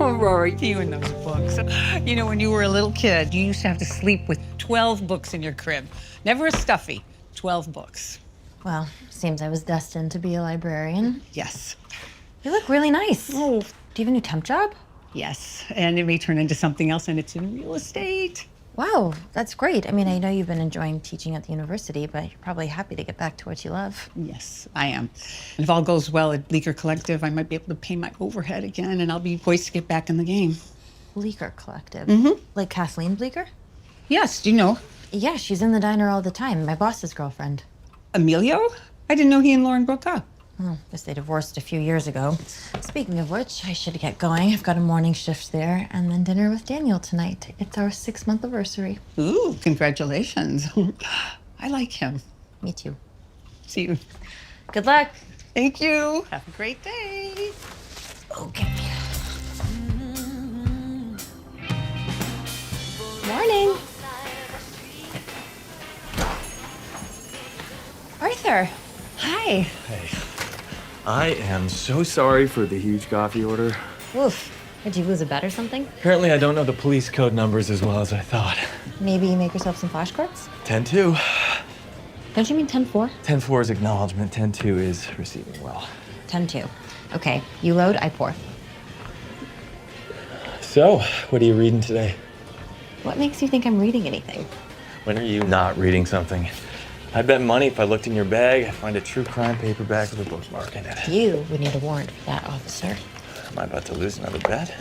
Oh, Rory, you and those books. You know, when you were a little kid, you used to have to sleep with 12 books in your crib. Never a stuffy, 12 books. Well, seems I was destined to be a librarian. Yes. You look really nice. Oh. Do you have a new temp job? Yes, and it may turn into something else, and it's in real estate. Wow, that's great. I mean, I know you've been enjoying teaching at the university, but you're probably happy to get back to what you love. Yes, I am. And if all goes well at Bleecker Collective, I might be able to pay my overhead again, and I'll be poised to get back in the game. Bleecker Collective? Mm-hmm. Like Kathleen Bleecker? Yes, do you know? Yeah, she's in the diner all the time. My boss's girlfriend. Emilio? I didn't know he and Lauren broke up. Oh, guess they divorced a few years ago. Speaking of which, I should get going. I've got a morning shift there, and then dinner with Daniel tonight. It's our 6-month anniversary. Ooh, congratulations. I like him. Me too. See you. Good luck. Thank you. Have a great day. Okay. Morning. Arthur. Hi. Hey. I am so sorry for the huge coffee order. Oof. Did you lose a bet or something? Apparently I don't know the police code numbers as well as I thought. Maybe make yourself some flashcards? 10-2. Don't you mean 10-4? 10-4 is acknowledgement, 10-2 is receiving well. 10-2. Okay, you load, I pour. So, what are you reading today? What makes you think I'm reading anything? When are you not reading something? I bet money if I looked in your bag, I'd find a true crime paperback with a bookmark in it. You would need a warrant for that, officer. Am I about to lose another bet?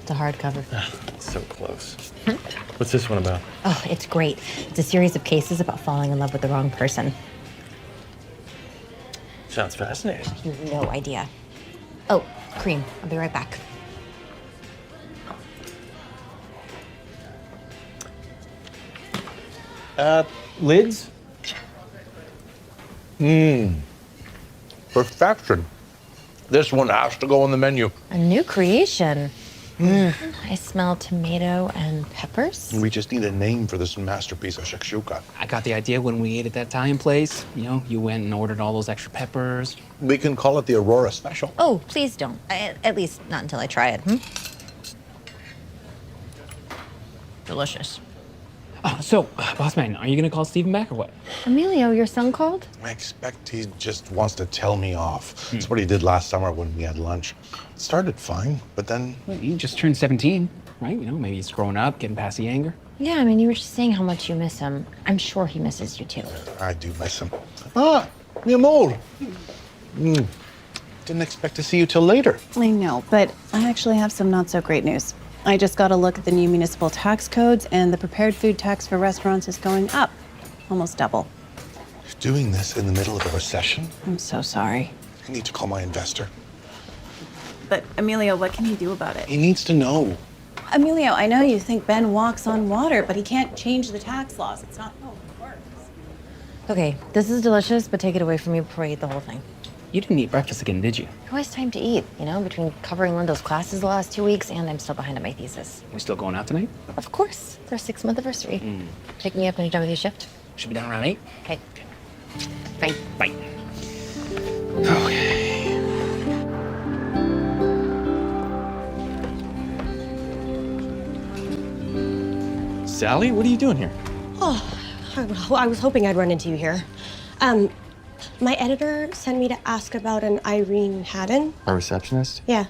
It's a hardcover. So close. What's this one about? Oh, it's great. It's a series of cases about falling in love with the wrong person. Sounds fascinating. You have no idea. Oh, cream. I'll be right back. Lids? Perfection. This one has to go on the menu. A new creation. I smell tomato and peppers. We just need a name for this masterpiece of shakshuka. I got the idea when we ate at that Italian place. You know, you went and ordered all those extra peppers. We can call it the Aurora Special. Oh, please don't. At least not until I try it. Delicious. Oh, so, boss man, are you gonna call Steven back or what? Emilio, your son called? I expect he just wants to tell me off. That's what he did last summer when we had lunch. It started fine, but then... Well, he just turned 17, right? You know, maybe he's growing up, getting past the anger. Yeah, I mean, you were just saying how much you miss him. I'm sure he misses you too. I do miss him. Ah, mi amor. Didn't expect to see you till later. I know, but I actually have some not so great news. I just got a look at the new municipal tax codes, and the prepared food tax for restaurants is going up, almost double. Doing this in the middle of a recession? I'm so sorry. I need to call my investor. But Emilio, what can he do about it? He needs to know. Emilio, I know you think Ben walks on water, but he can't change the tax laws. It's not how it works. Okay, this is delicious, but take it away from me before I eat the whole thing. You didn't eat breakfast again, did you? Who has time to eat, you know, between covering Lindo's classes the last 2 weeks and I'm still behind on my thesis. We still going out tonight? Of course, it's our 6-month anniversary. Pick me up when you're done with your shift. Should be done around 8. Okay. Bye. Bye. Okay. Sally, what are you doing here? Oh, I was hoping I'd run into you here. My editor sent me to ask about an Irene Haddon. Our receptionist? Yeah.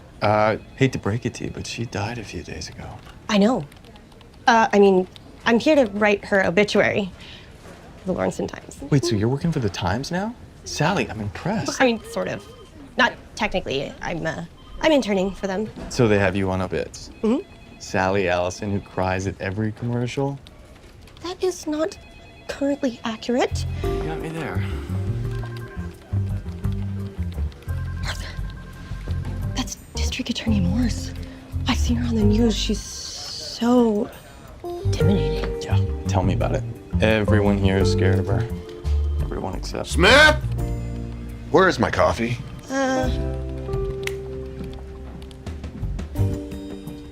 Hate to break it to you, but she died a few days ago. I know. I mean, I'm here to write her obituary. The Lawrenceville Times. Wait, so you're working for the Times now? Sally, I'm impressed. I mean, sort of. Not technically. I'm interning for them. So they have you on obits? Mm-hmm. Sally Allison, who cries at every commercial? That is not currently accurate. You got me there. That's District Attorney Morse. I've seen her on the news. She's so intimidating. Yeah, tell me about it. Everyone here is scared of her. Everyone except... Smith! Where is my coffee?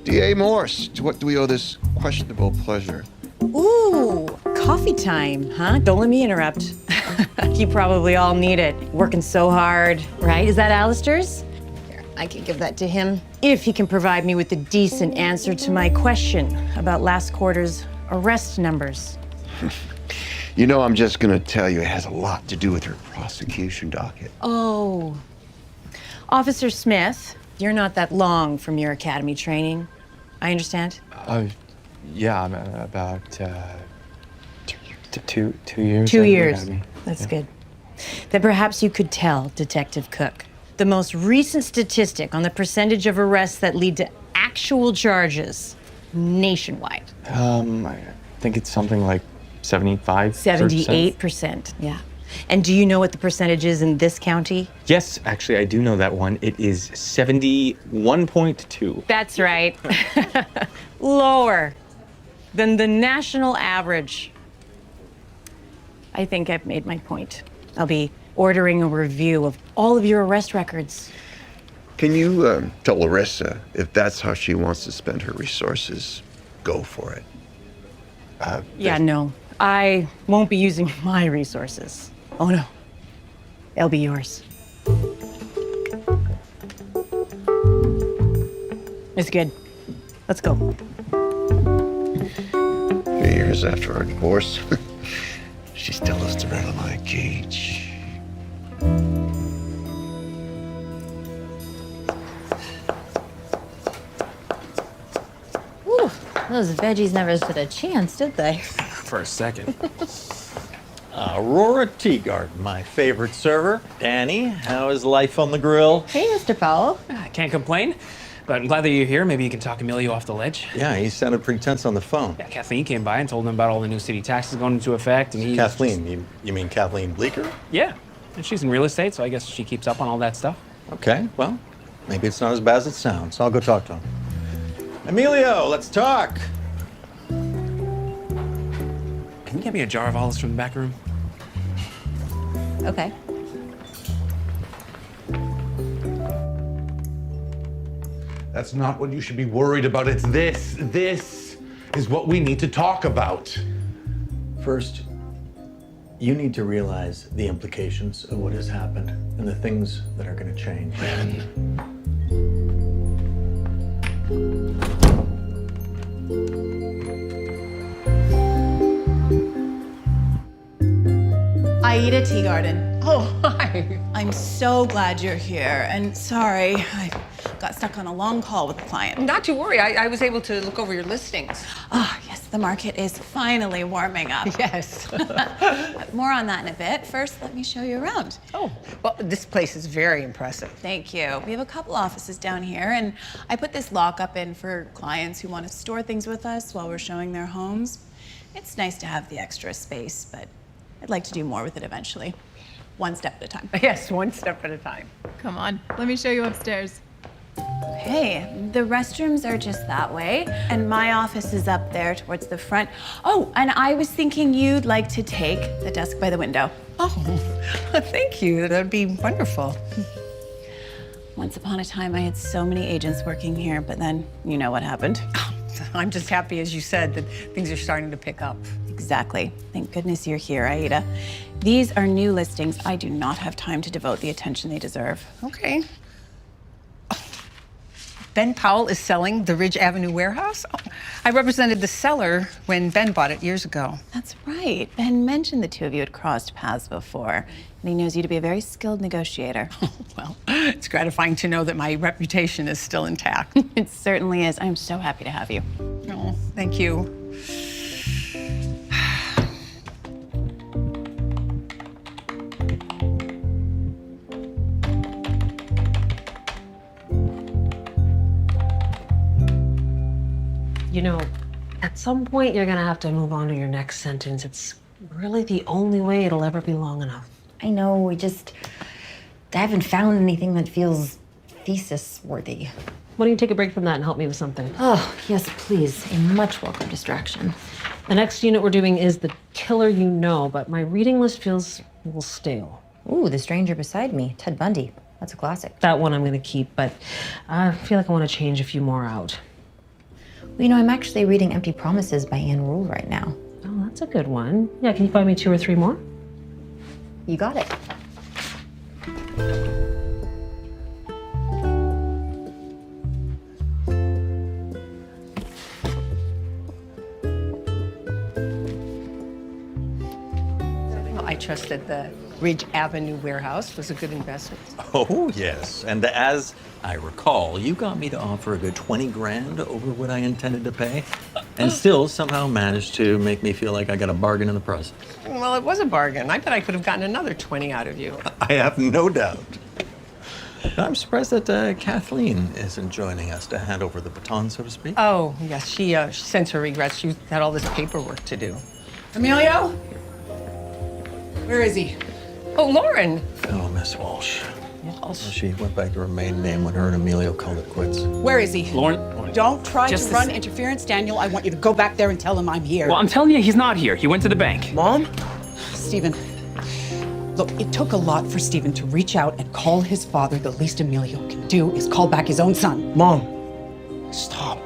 D.A. Morse, to what do we owe this questionable pleasure? Ooh, coffee time, huh? Don't let me interrupt. You probably all need it. Working so hard. Right? Is that Alistair's? Here. I can give that to him if he can provide me with a decent answer to my question about last quarter's arrest numbers. You know, I'm just gonna tell you it has a lot to do with her prosecution docket. Oh. Officer Smith, you're not that long from your academy training. I understand? Yeah, I'm about 2 years. 2 at the years. academy. That's good. Then perhaps you could tell Detective Cook the most recent statistic on the percentage of arrests that lead to actual charges nationwide. I think it's something like 75%. 78%, yeah. And do you know what the percentage is in this county? Yes, actually, I do know that one. It is 71.2. That's right. Lower than the national average. I think I've made my point. I'll be ordering a review of all of your arrest records. Can you tell Larissa if that's how she wants to spend her resources, go for it? Yeah, no. I won't be using my resources. Oh, no. They'll be yours. It's good. Let's go. 3 years after our divorce, she still lives to rattle my cage. Whew, those veggies never stood a chance, did they? For a second. Aurora Teagarden, my favorite server. Danny, how is life on the grill? Hey, Mr. Powell. I can't complain, but I'm glad that you're here. Maybe you can talk Emilio off the ledge. Yeah, he sounded pretty tense on the phone. Yeah, Kathleen came by and told him about all the new city taxes going into effect, and he... Kathleen, you mean Kathleen Bleecker? Yeah, and she's in real estate, so I guess she keeps up on all that stuff. Okay, well, maybe it's not as bad as it sounds. I'll go talk to him. Emilio, let's talk. Can you get me a jar of olives from the back room? Okay. That's not what you should be worried about. It's this. This is what we need to talk about. First, you need to realize the implications of what has happened and the things that are going to change. Aida Teagarden. Oh, hi. I'm so glad you're here. And sorry, I got stuck on a long call with a client. Not to worry. I was able to look over your listings. Ah, yes, the market is finally warming up. Yes. More on that in a bit. First, let me show you around. Oh, well, this place is very impressive. Thank you. We have a couple offices down here, and I put this lockup in for clients who want to store things with us while we're showing their homes. It's nice to have the extra space, but I'd like to do more with it eventually. One step at a time. Yes, one step at a time. Come on, let me show you upstairs. Hey, the restrooms are just that way, and my office is up there towards the front. Oh, and I was thinking you'd like to take the desk by the window. Oh, thank you. That'd be wonderful. Once upon a time, I had so many agents working here, but then you know what happened. I'm just happy, as you said, that things are starting to pick up. Exactly. Thank goodness you're here, Aida. These are new listings. I do not have time to devote the attention they deserve. Okay. Ben Powell is selling the Ridge Avenue warehouse? Oh, I represented the seller when Ben bought it years ago. That's right. Ben mentioned the two of you had crossed paths before, and he knows you to be a very skilled negotiator. Well, it's gratifying to know that my reputation is still intact. It certainly is. I'm so happy to have you. Oh, thank you. You know, at some point you're gonna have to move on to your next sentence. It's really the only way it'll ever be long enough. I know, I haven't found anything that feels thesis-worthy. Why don't you take a break from that and help me with something? Oh, yes, please. A much welcome distraction. The next unit we're doing is The Killer You Know, but my reading list feels a little stale. Ooh, The Stranger Beside Me, Ted Bundy. That's a classic. That one I'm gonna keep, but I feel like I wanna change a few more out. Well, you know, I'm actually reading Empty Promises by Anne Rule right now. Oh, that's a good one. Yeah, can you find me 2 or 3 more? You got it. trust that the Ridge Avenue warehouse was a good investment. Oh, yes. And as I recall, you got me to offer a good 20 grand over what I intended to pay, and still somehow managed to make me feel like I got a bargain in the process. Well, it was a bargain. I bet I could have gotten another 20 out of you. I have no doubt. I'm surprised that Kathleen isn't joining us to hand over the baton, so to speak. Oh, yes, she sends her regrets. She had all this paperwork to do. Emilio? Where is he? Oh, Lauren. Oh, Miss Walsh. She went back to her maiden name when her and Emilio called it quits. Where is he? Lauren. Don't try Just to run interference, Daniel. I want you to go back there and tell him I'm here. Well, I'm telling you, he's not here. He went to the bank. Mom? Stephen, look, it took a lot for Stephen to reach out and call his father. The least Emilio can do is call back his own son. Mom, stop.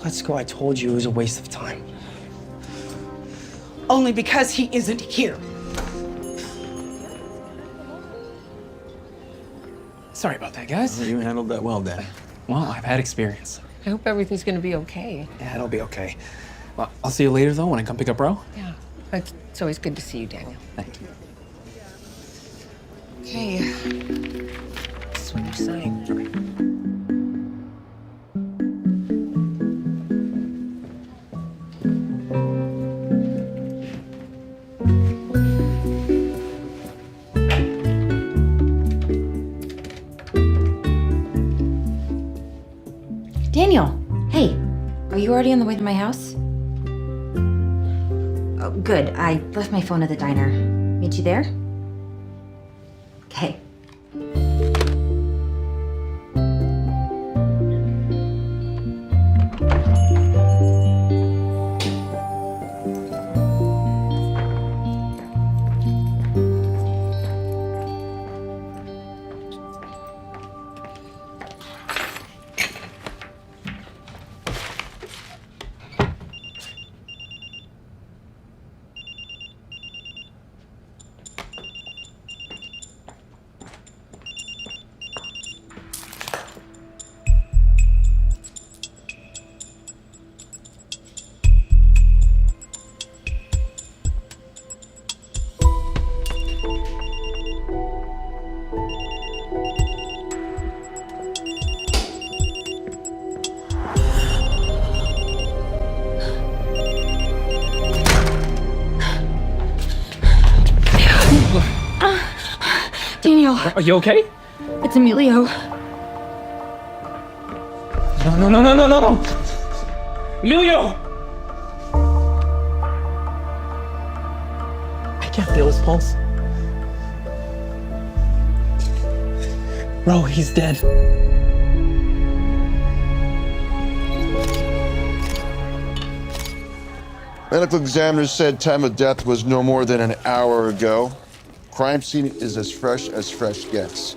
Let's go. I told you it was a waste of time. Only because he isn't here. Sorry about that, guys. You handled that well, Danny. Well, I've had experience. I hope everything's gonna be okay. Yeah, it'll be okay. Well, I'll see you later, though, when I come pick up Bro. Yeah, it's always good to see you, Daniel. Thank you. Okay. This is what you signed. Daniel, hey, are you already on the way to my house? Oh, good. I left my phone at the diner. Meet you there? Okay. Daniel. Are you okay? It's Emilio. No. Emilio! I can't feel his pulse. Bro, he's dead. Medical examiner said time of death was no more than an hour ago. Crime scene is as fresh gets.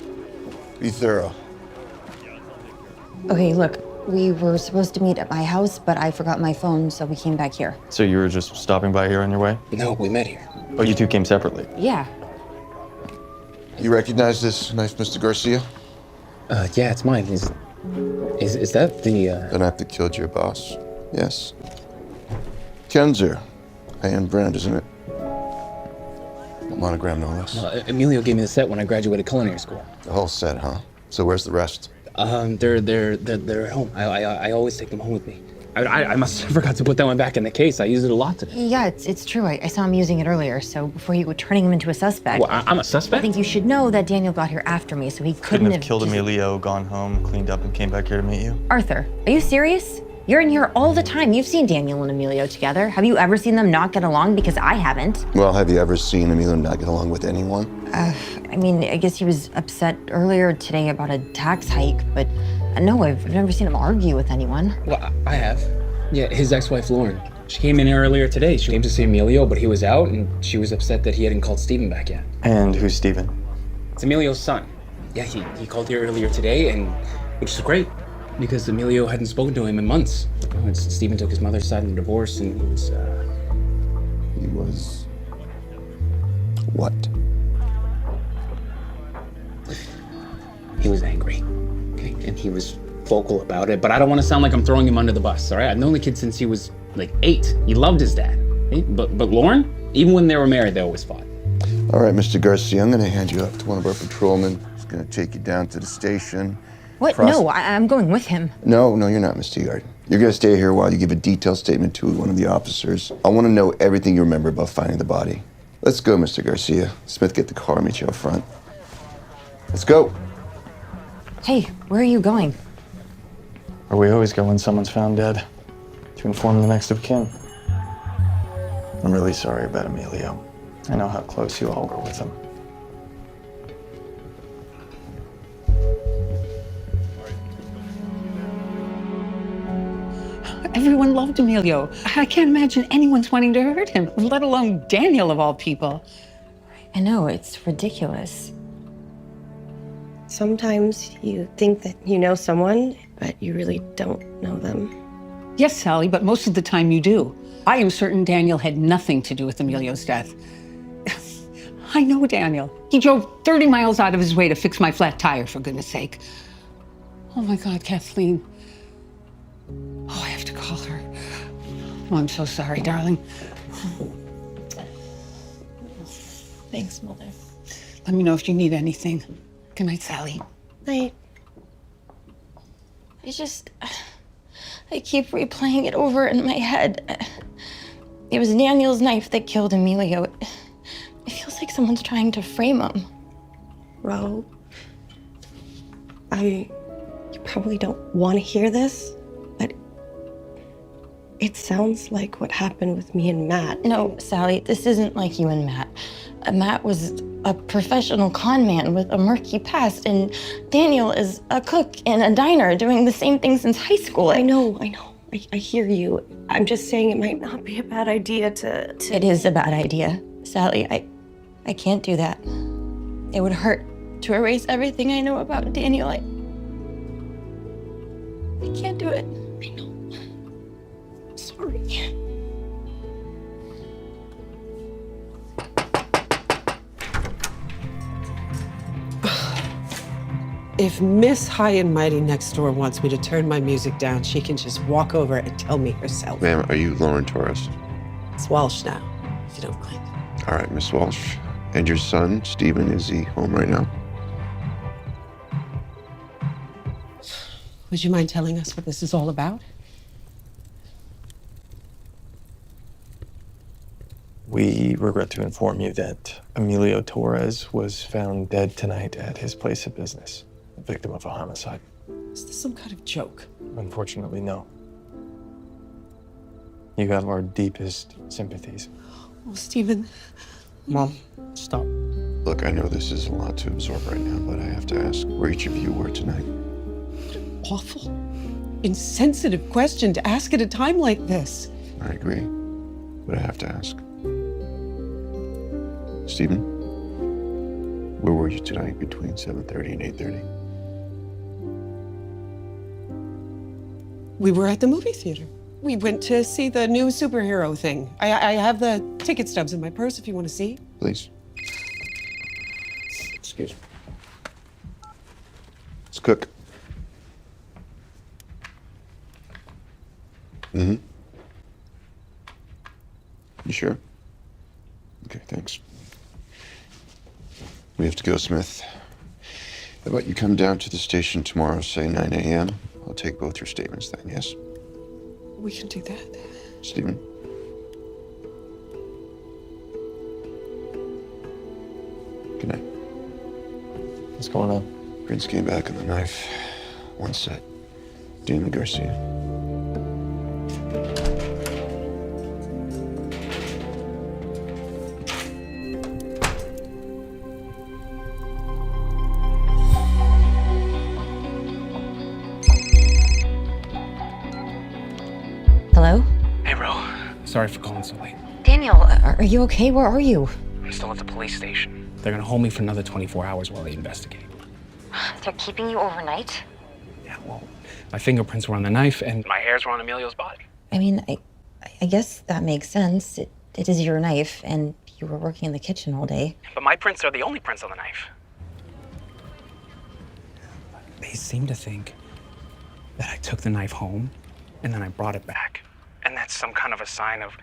Be thorough. Okay, look, we were supposed to meet at my house, but I forgot my phone, so we came back here. So you were just stopping by here on your way? No, we met here. Oh, you two came separately? Yeah. You recognize this knife, Mr. Garcia? Yeah, it's mine. Is that the, The knife that killed your boss? Yes. Kenzer. High-end brand, isn't it? Monogram, no less. Emilio gave me the set when I graduated culinary school. The whole set, huh? So where's the rest? They're at home. I always take them home with me. I must have forgot to put that one back in the case. I used it a lot today. Yeah, it's true. I saw him using it earlier, so before you were turning him into a suspect. Well, I'm a suspect? I think you should know that Daniel got here after me, so he couldn't have killed Emilio, gone home, cleaned up, and came back here to meet you? Arthur, are you serious? You're in here all the time. You've seen Daniel and Emilio together. Have you ever seen them not get along? Because I haven't. Well, have you ever seen Emilio not get along with anyone? I mean, I guess he was upset earlier today about a tax hike, but no, I've never seen him argue with anyone. Well, I have. Yeah, his ex-wife, Lauren. She came in earlier today. She came to see Emilio, but he was out, and she was upset that he hadn't called Stephen back yet. And who's Stephen? It's Emilio's son. Yeah, he called here earlier today, and which is great, because Emilio hadn't spoken to him in months. Stephen took his mother's side in the divorce, and he was, He was... what? He was angry, okay? And he was vocal about it, but I don't want to sound like I'm throwing him under the bus, all right? I've known the kid since he was like 8. He loved his dad, okay? But Lauren, Even when they were married, they always fought. All right, Mr. Garcia, I'm going to hand you up to one of our patrolmen. He's going to take you down to the station. What? No, I'm going with him. No, you're not, Miss Teagarden. You're going to stay here while you give a detailed statement to one of the officers. I want to know everything you remember about finding the body. Let's go, Mr. Garcia. Smith, get the car, meet you up front. Let's go. Hey, where are you going? Where we always go when someone's found dead, to inform the next of kin. I'm really sorry about Emilio. I know how close you all were with him. Everyone loved Emilio. I can't imagine anyone's wanting to hurt him, let alone Daniel of all people. I know, it's ridiculous. Sometimes you think that you know someone, but you really don't know them. Yes, Sally, but most of the time you do. I am certain Daniel had nothing to do with Emilio's death. I know Daniel. He drove 30 miles out of his way to fix my flat tire, for goodness sake. Oh my God, Kathleen. Oh, I have to call her. Oh, I'm so sorry, darling. Thanks, Mother. Let me know if you need anything. Good night, Sally. Night. I keep replaying it over in my head. It was Daniel's knife that killed Emilio. It feels like someone's trying to frame him. Ro, you probably don't want to hear this, but it sounds like what happened with me and Matt. No, Sally, this isn't like you and Matt. Matt was a professional con man with a murky past, and Daniel is a cook in a diner doing the same thing since high school. I know. I hear you. I'm just saying it might not be a bad idea to... It is a bad idea. Sally, I can't do that. It would hurt to erase everything I know about Daniel. I can't do it. I know. Sorry. If Miss High and Mighty next door wants me to turn my music down, she can just walk over and tell me herself. Ma'am, are you Lauren Torres? It's Walsh now, if you don't mind. All right, Miss Walsh. And your son, Stephen, is he home right now? Would you mind telling us what this is all about? We regret to inform you that Emilio Torres was found dead tonight at his place of business, a victim of a homicide. Is this some kind of joke? Unfortunately, no. You have our deepest sympathies. Oh, Stephen. Mom, stop. Look, I know this is a lot to absorb right now, but I have to ask where each of you were tonight. Awful, insensitive question to ask at a time like this. I agree, but I have to ask. Stephen, where were you tonight between 7:30 and 8:30? We were at the movie theater. We went to see the new superhero thing. I have the ticket stubs in my purse if you want to see. Please. Excuse me. Let's cook. Mm-hmm. You sure? Okay, thanks. We have to go, Smith. How about you come down to the station tomorrow, say 9 a.m.? I'll take both your statements then, yes? We can do that. Stephen? Good night. What's going on? Prince came back on the knife. One set. Daniel Garcia. Hello? Hey, Ro. Sorry for calling so late. Daniel, are you okay? Where are you? I'm still at the police station. They're gonna hold me for another 24 hours while they investigate. They're keeping you overnight? Yeah, well, my fingerprints were on the knife and my hairs were on Emilio's body. I mean, I guess that makes sense. It is your knife, and you were working in the kitchen all day. But my prints are the only prints on the knife. They seem to think that I took the knife home and then I brought it back. And that's some kind of a sign of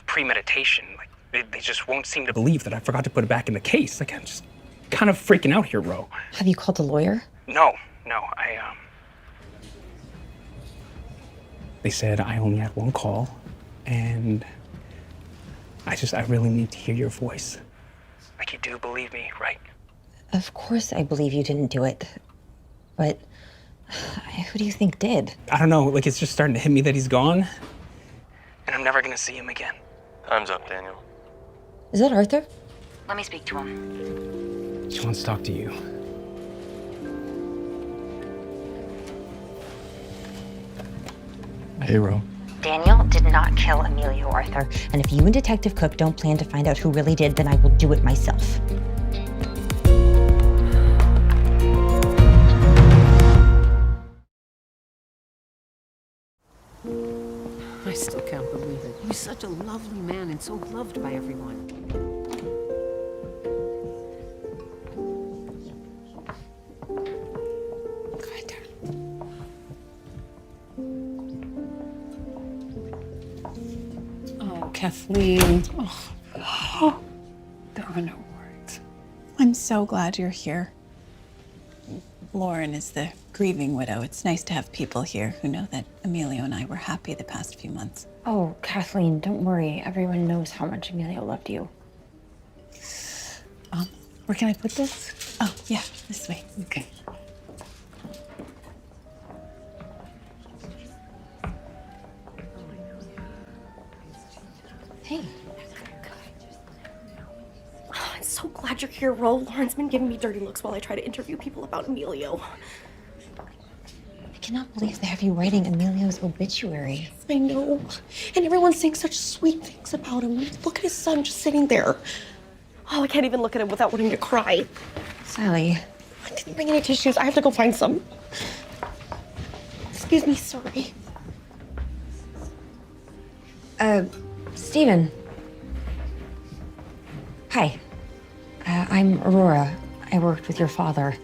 premeditation. Like, They just won't seem to believe that I forgot to put it back in the case. Like, I'm just kind of freaking out here, Ro. Have you called a lawyer? No, They said I only had one call, and I really need to hear your voice. Like, you do believe me, right? Of course I believe you didn't do it. But who do you think did? I don't know, like, it's just starting to hit me that he's gone, and I'm never gonna see him again. Time's up, Daniel. Is that Arthur? Let me speak to him. She wants to talk to you. Hey, Ro. Daniel did not kill Emilio, Arthur. And if you and Detective Cook don't plan to find out who really did, then I will do it myself. I still can't believe it. He was such a lovely man and so loved by everyone. Oh, Kathleen. Oh, there are no words. I'm so glad you're here. Lauren is the grieving widow. It's nice to have people here who know that Emilio and I were happy the past few months. Oh, Kathleen, don't worry. Everyone knows how much Emilio loved you. Where can I put this? Oh, yeah, this way. Okay. Hey. Oh, I'm so glad you're here, Ro. Lauren's been giving me dirty looks while I try to interview people about Emilio. I cannot believe they have you writing Emilio's obituary. I know. And everyone's saying such sweet things about him. Look at his son just sitting there. Oh, I can't even look at him without wanting to cry. Sally. I didn't bring any tissues. I have to go find some. Excuse me, sorry. Steven. Hi. I'm Aurora. I worked with your father.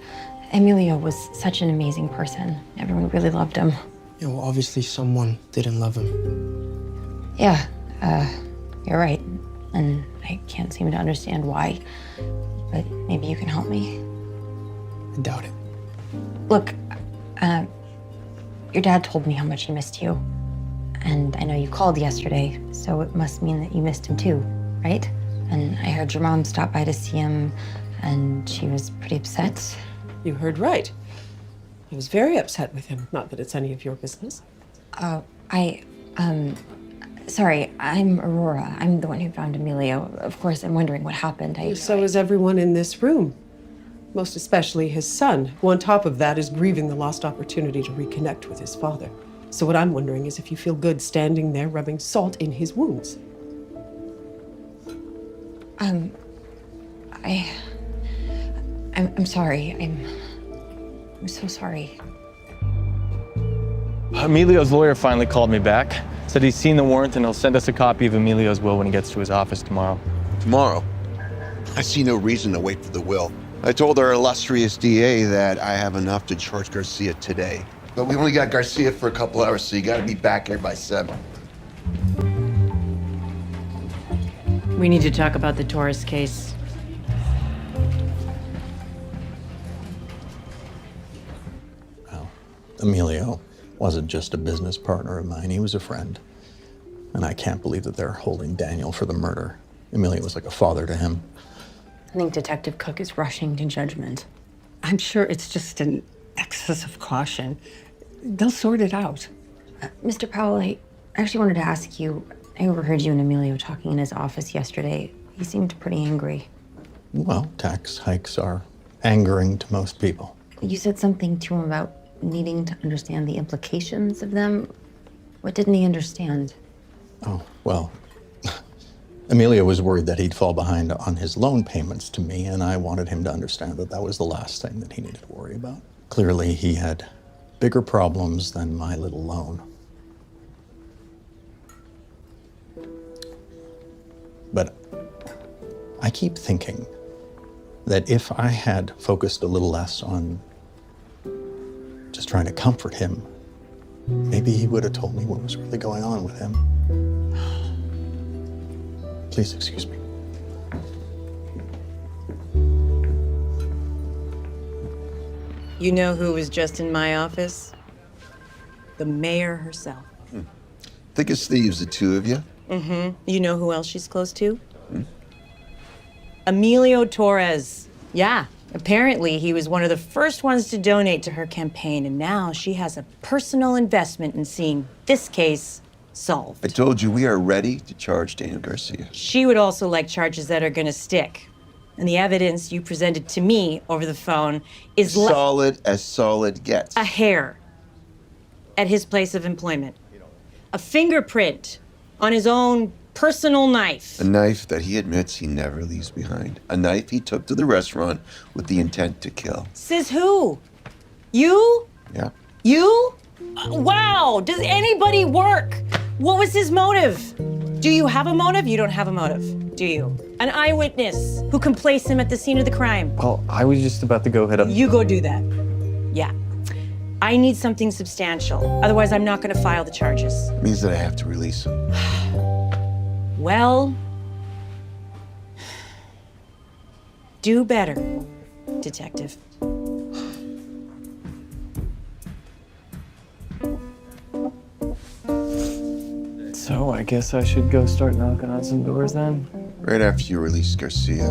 Emilio was such an amazing person. Everyone really loved him. Yeah, well, obviously someone didn't love him. Yeah, you're right. And I can't seem to understand why. But maybe you can help me. I doubt it. Look, your dad told me how much he missed you. And I know you called yesterday, so it must mean that you missed him too, right? And I heard your mom stop by to see him, and she was pretty upset. You heard right. I was very upset with him. Not that it's any of your business. Sorry, I'm Aurora. I'm the one who found Emilio. Of course, I'm wondering what happened. So is everyone in this room. Most especially his son, who on top of that is grieving the lost opportunity to reconnect with his father. So what I'm wondering is if you feel good standing there rubbing salt in his wounds. I'm sorry. I'm so sorry. Emilio's lawyer finally called me back. Said he's seen the warrant and he'll send us a copy of Emilio's will when he gets to his office tomorrow. Tomorrow? I see no reason to wait for the will. I told our illustrious DA that I have enough to charge Garcia today. But we only got Garcia for a couple hours, so you gotta be back here by 7. We need to talk about the Taurus case. Well, Emilio wasn't just a business partner of mine, he was a friend. And I can't believe that they're holding Daniel for the murder. Emilio was like a father to him. I think Detective Cook is rushing to judgment. I'm sure it's just an excess of caution. They'll sort it out. Mr. Powell, I actually wanted to ask you, I overheard you and Emilio talking in his office yesterday. He seemed pretty angry. Well, tax hikes are angering to most people. You said something to him about needing to understand the implications of them. What didn't he understand? Oh, well, Emilio was worried that he'd fall behind on his loan payments to me, and I wanted him to understand that that was the last thing that he needed to worry about. Clearly, he had bigger problems than my little loan. But I keep thinking that if I had focused a little less on just trying to comfort him, maybe he would have told me what was really going on with him. Please excuse me. You know who was just in my office? The mayor herself. Thick as thieves, the two of you. Mm-hmm. You know who else she's close to? Emilio Torres. Yeah, apparently he was one of the first ones to donate to her campaign, and now she has a personal investment in seeing this case solved. I told you we are ready to charge Daniel Garcia. She would also like charges that are gonna stick. And the evidence you presented to me over the phone is Solid as solid gets. a hair at his place of employment. A fingerprint on his own personal knife. A knife that he admits he never leaves behind. A knife he took to the restaurant with the intent to kill. Says who? You? Yeah. You? Wow, does anybody work? What was his motive? Do you have a motive? You don't have a motive, do you? An eyewitness who can place him at the scene of the crime. Well, I was just about to go hit up. You go do that. Yeah. I need something substantial. Otherwise, I'm not gonna file the charges. It means that I have to release him. Well, do better, detective. So I guess I should go start knocking on some doors then? Right after you release Garcia.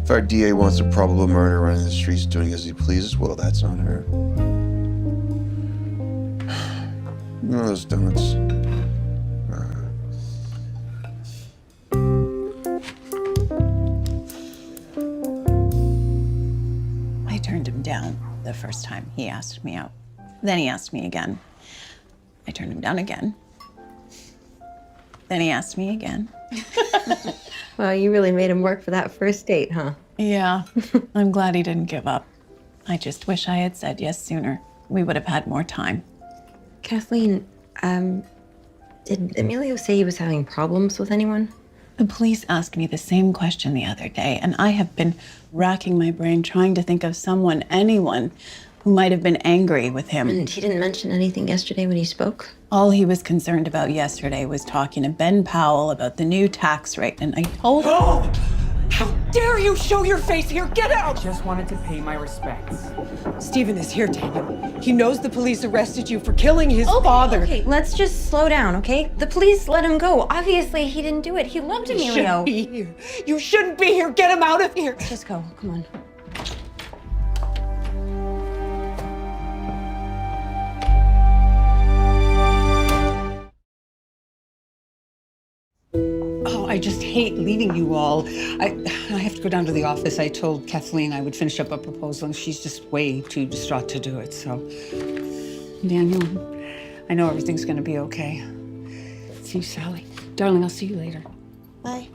If our DA wants a probable murder running the streets doing as he pleases, well, that's on her. You know those donuts? I turned him down the first time he asked me out. Then he asked me again. I turned him down again. Then he asked me again. Well, you really made him work for that first date, huh? Yeah, I'm glad he didn't give up. I just wish I had said yes sooner. We would have had more time. Kathleen, did Emilio say he was having problems with anyone? The police asked me the same question the other day, and I have been racking my brain trying to think of someone, anyone, who might have been angry with him. And he didn't mention anything yesterday when he spoke? All he was concerned about yesterday was talking to Ben Powell about the new tax rate, and I told him... Oh! How dare you show your face here! Get out! Just wanted to pay my respects. Stephen is here, Daniel. He knows the police arrested you for killing his father. Okay, let's just slow down, okay? The police let him go. Obviously, he didn't do it. He loved You Emilio. shouldn't be here. You shouldn't be here. Get him out of here. Let's just go. Come on. Oh, I just hate leaving you all. I have to go down to the office. I told Kathleen I would finish up a proposal, and she's just way too distraught to do it, so. Daniel, I know everything's gonna be okay. See you, Sally. Darling, I'll see you later. Bye.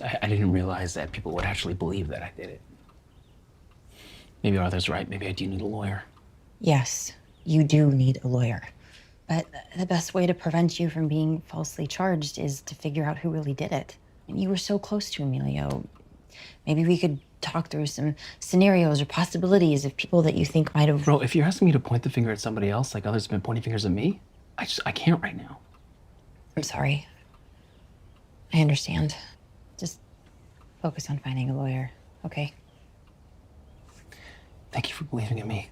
I didn't realize that people would actually believe that I did it. Maybe Arthur's right. Maybe I do need a lawyer. Yes, you do need a lawyer. But the best way to prevent you from being falsely charged is to figure out who really did it. And you were so close to Emilio. Maybe we could talk through some scenarios or possibilities of people that you think might have... Bro, if you're asking me to point the finger at somebody else like others have been pointing fingers at me, I can't right now. I'm sorry. I understand. Just focus on finding a lawyer, okay? Thank you for believing in me.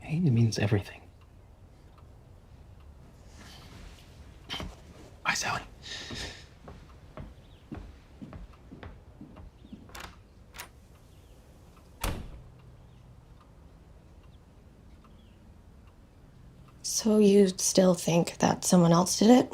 Hey, it means everything. Bye, Sally. So you still think that someone else did it?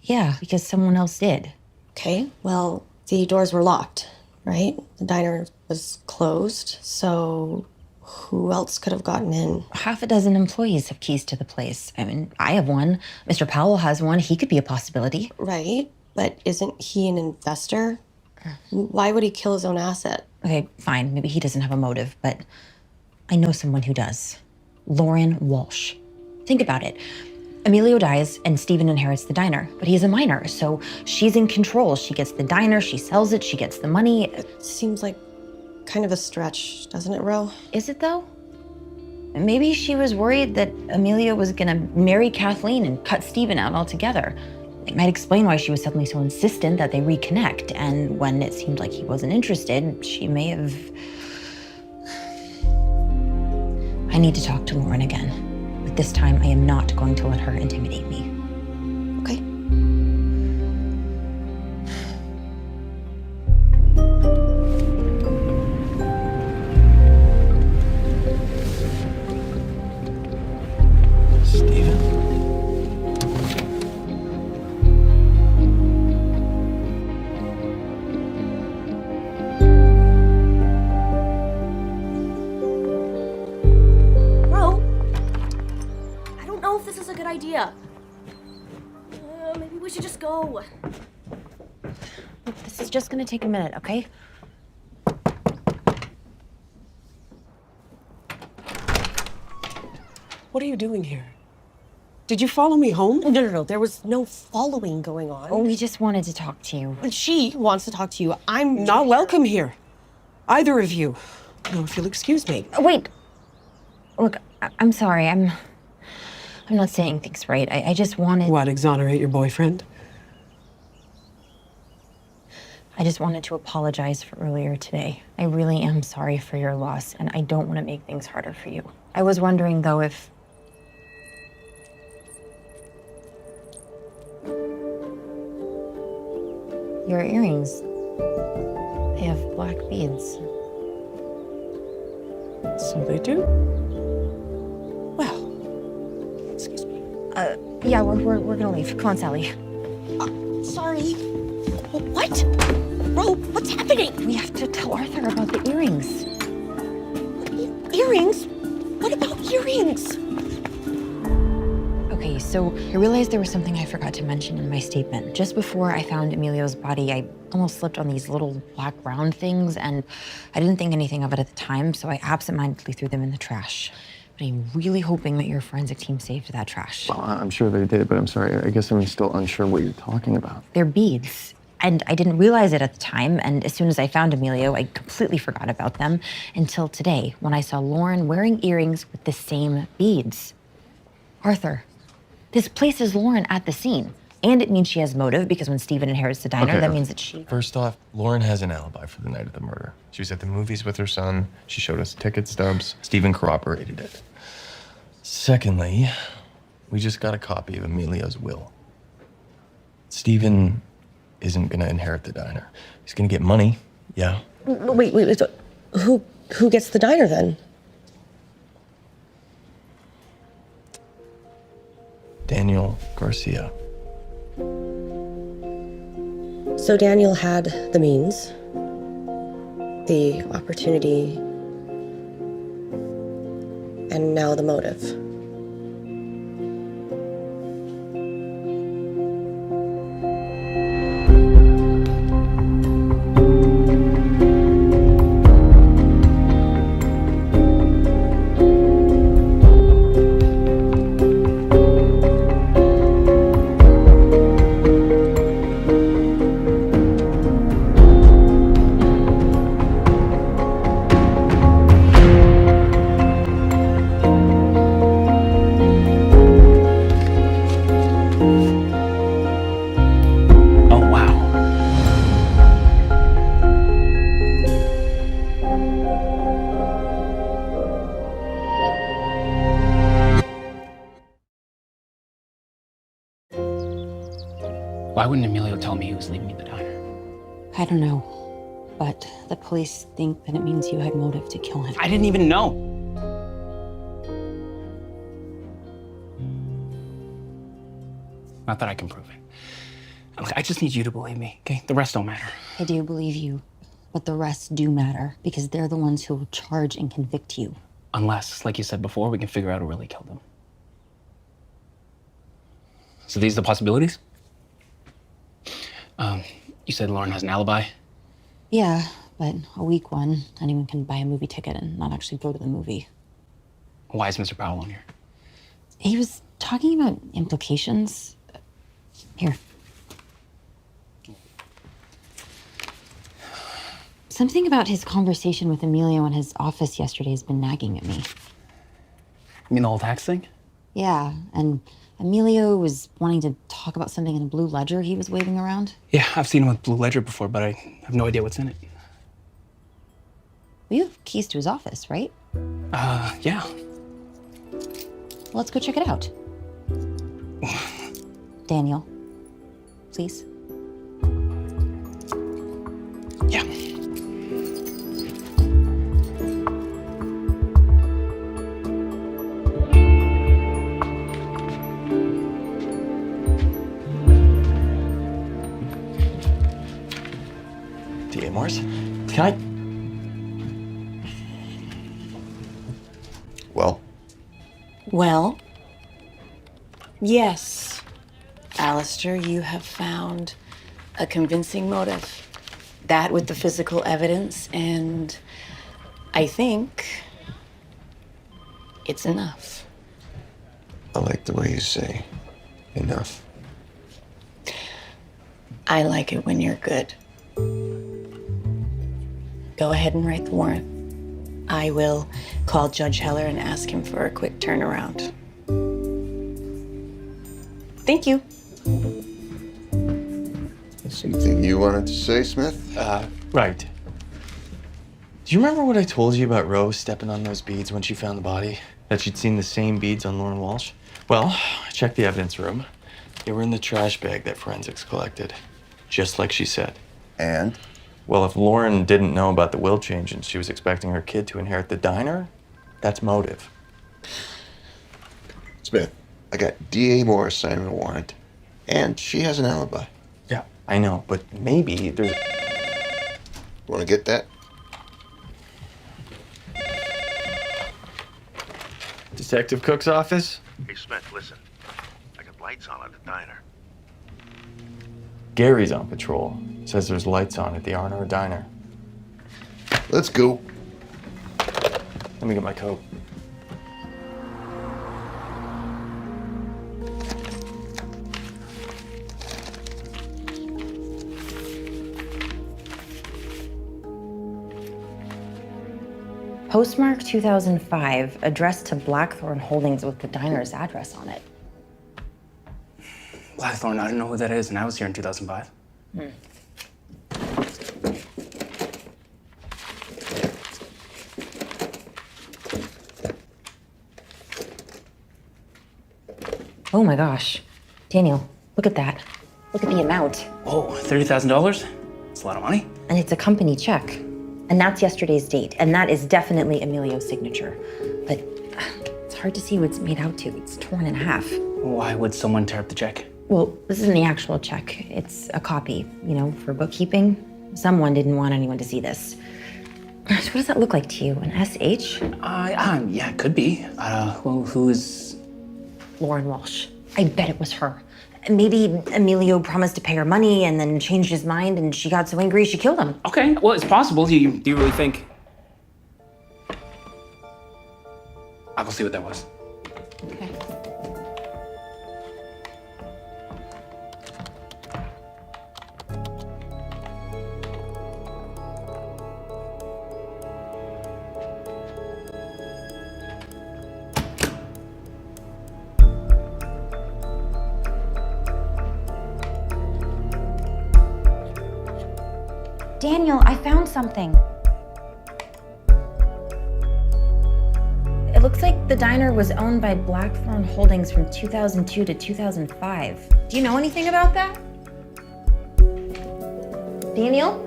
Yeah, because someone else did. Okay, well, the doors were locked, right? The diner was closed, so who else could have gotten in? Half a dozen employees have keys to the place. I mean, I have one. Mr. Powell has one. He could be a possibility. Right, but isn't he an investor? Why would he kill his own asset? Okay, fine. Maybe he doesn't have a motive, but I know someone who does. Lauren Walsh. Think about it. Emilio dies and Stephen inherits the diner, but he's a minor, so she's in control. She gets the diner, she sells it, she gets the money. It seems like kind of a stretch, doesn't it, Ro? Is it though? Maybe she was worried that Emilio was gonna marry Kathleen and cut Stephen out altogether. It might explain why she was suddenly so insistent that they reconnect. And when it seemed like he wasn't interested, she may have... I need to talk to Lauren again. But this time, I am not going to let her intimidate me. Okay? Idea. Maybe we should just go. Look, this is just gonna take a minute, okay? What are you doing here? Did you follow me home? No. There was no following going on. Oh, we just wanted to talk to you. She wants to talk to you. I'm not welcome here. Either of you. No, if you'll excuse me. Wait. Look, I'm sorry. I'm not saying things right. I just wanted... What, exonerate your boyfriend? I just wanted to apologize for earlier today. I really am sorry for your loss, and I don't want to make things harder for you. I was wondering, though, if... Your earrings, they have black beads. So they do? Yeah, we're gonna leave. Come on, Sally. Sorry. What? Bro, what's happening? We have to tell Arthur about the earrings. Earrings? What about earrings? Okay, so I realized there was something I forgot to mention in my statement. Just before I found Emilio's body, I almost slipped on these little black round things, and I didn't think anything of it at the time, so I absentmindedly threw them in the trash. I'm really hoping that your forensic team saved that trash. Well, I'm sure they did, but I'm sorry. I guess I'm still unsure what you're talking about. They're beads. And I didn't realize it at the time, and as soon as I found Emilio, I completely forgot about them until today, when I saw Lauren wearing earrings with the same beads. Arthur, this places Lauren at the scene. And it means she has motive, because when Stephen inherits the diner, that means that she... First off, Lauren has an alibi for the night of the murder. She was at the movies with her son. She showed us ticket stubs. Stephen corroborated it. Secondly, we just got a copy of Emilio's will. Stephen isn't gonna inherit the diner. He's gonna get money, yeah. Wait. So who gets the diner then? Daniel Garcia. So Daniel had the means, the opportunity, and now the motive. Why wouldn't Emilio tell me he was leaving me the diner? I don't know, but the police think that it means you had motive to kill him. I didn't even know. Not that I can prove it. Look, I just need you to believe me, okay? The rest don't matter. I do believe you, but the rest do matter because they're the ones who will charge and convict you. Unless, like you said before, we can figure out who really killed him. So these are the possibilities? You said Lauren has an alibi? Yeah, but a weak one. Anyone can buy a movie ticket and not actually go to the movie. Why is Mr. Powell on here? He was talking about implications. Here. Something about his conversation with Emilio in his office yesterday has been nagging at me. You mean the whole tax thing? Yeah, and Emilio was wanting to talk about something in a blue ledger he was waving around. Yeah, I've seen him with Blue Ledger before, but I have no idea what's in it. Well, you have keys to his office, right? Yeah. Well, let's go check it out. Daniel, please. Yeah. D.A. Morris, can I? Well, Well, yes, Alistair, you have found a convincing motive. That with the physical evidence, and I think it's enough. I like the way you say enough. I like it when you're good. Go ahead and write the warrant. I will call Judge Heller and ask him for a quick turnaround. Thank you. Something you wanted to say, Smith? Right. Do you remember what I told you about Rose stepping on those beads when she found the body? That she'd seen the same beads on Lauren Walsh? Well, I checked the evidence room. They were in the trash bag that forensics collected, just like she said. And? Well, if Lauren didn't know about the will change and she was expecting her kid to inherit the diner, that's motive. Smith, I got D.A. Morris signing a warrant, and she has an alibi. Yeah, I know, but maybe there's... Want to get that? Detective Cook's office? Hey, Smith, listen. I got lights on at the diner. Gary's on patrol. Says there's lights on at the Aurora Diner. Let's go. Let me get my coat. Postmark 2005, addressed to Blackthorn Holdings with the diner's address on it. Blackthorn, I don't know who that is, and I was here in 2005. Oh my gosh. Daniel, look at that. Look at the amount. Oh, $30,000? That's a lot of money. And it's a company check. And that's yesterday's date. And that is definitely Emilio's signature. But it's hard to see what it's made out to. It's torn in half. Why would someone tear up the check? Well, this isn't the actual check. It's a copy, you know, for bookkeeping. Someone didn't want anyone to see this. Gosh, what does that look like to you? An SH? Yeah, it could be. Who is... Lauren Walsh. I bet it was her. Maybe Emilio promised to pay her money and then changed his mind and she got so angry she killed him. Okay, well, it's possible. Do you really think... I'll go see what that was. Okay. Daniel, I found something. It looks like the diner was owned by Blackthorn Holdings from 2002 to 2005. Do you know anything about that? Daniel?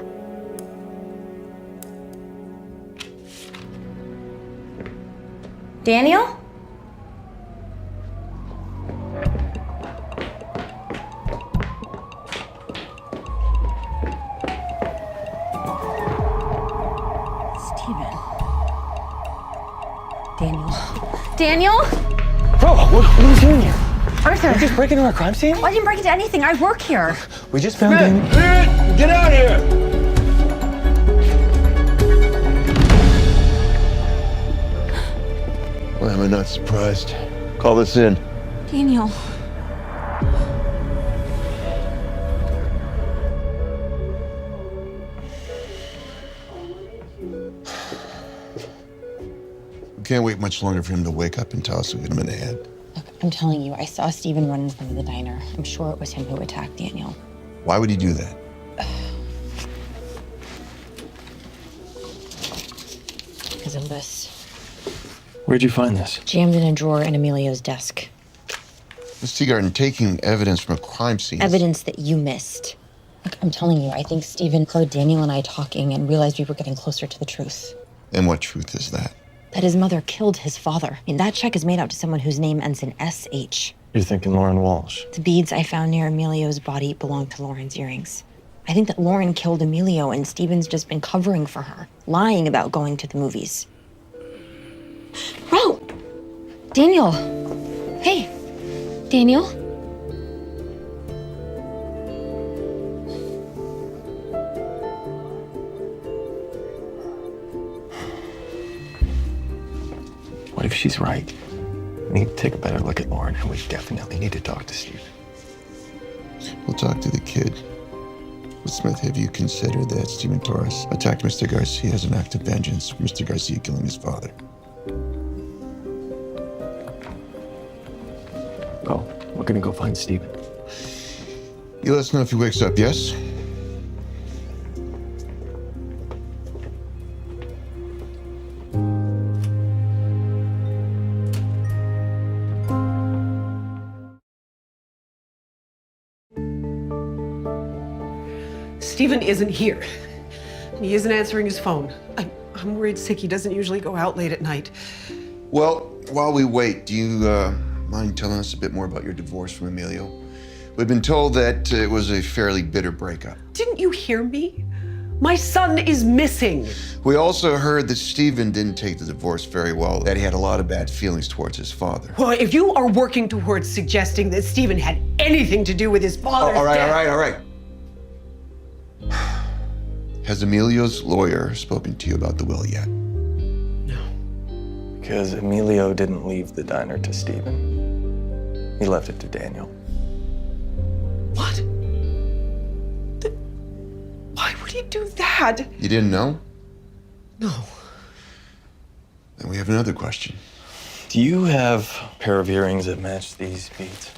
Daniel? Daniel? Bro, what are you doing here? Arthur. You're just breaking into our crime scene? Well, I didn't break into anything. I work here. We just found Daniel. Get out of here! Why am I not surprised? Call this in. Daniel. We can't wait much longer for him to wake up and tell us we hit him in the head. Look, I'm telling you, I saw Steven run in front of the diner. I'm sure it was him who attacked Daniel. Why would he do that? Because of this. Where'd you find this? Jammed in a drawer in Emilio's desk. Miss Teagarden, taking evidence from a crime scene. Evidence that you missed. Look, I'm telling you, I think Steven heard Daniel and I talking and realized we were getting closer to the truth. And what truth is that? That his mother killed his father. I mean, that check is made out to someone whose name ends in S.H. You're thinking Lauren Walsh. The beads I found near Emilio's body belonged to Lauren's earrings. I think that Lauren killed Emilio and Steven's just been covering for her, lying about going to the movies. Bro! Daniel! Hey! Daniel? What if she's right? We need to take a better look at Lauren, and we definitely need to talk to Steve. We'll talk to the kid. But Smith, have you considered that Steven Torres attacked Mr. Garcia as an act of vengeance for Mr. Garcia killing his father? Oh, we're gonna go find Steven. You let us know if he wakes up, yes? Steven isn't here. And he isn't answering his phone. I'm worried sick. He doesn't usually go out late at night. Well, while we wait, do you mind telling us a bit more about your divorce from Emilio? We've been told that it was a fairly bitter breakup. Didn't you hear me? My son is missing. We also heard that Steven didn't take the divorce very well, that he had a lot of bad feelings towards his father. Well, if you are working towards suggesting that Steven had anything to do with his father's all death... right. Has Emilio's lawyer spoken to you about the will yet? Because Emilio didn't leave the diner to Steven. He left it to Daniel. What? Why would he do that? You didn't know? No. Then we have another question. Do you have a pair of earrings that match these beads?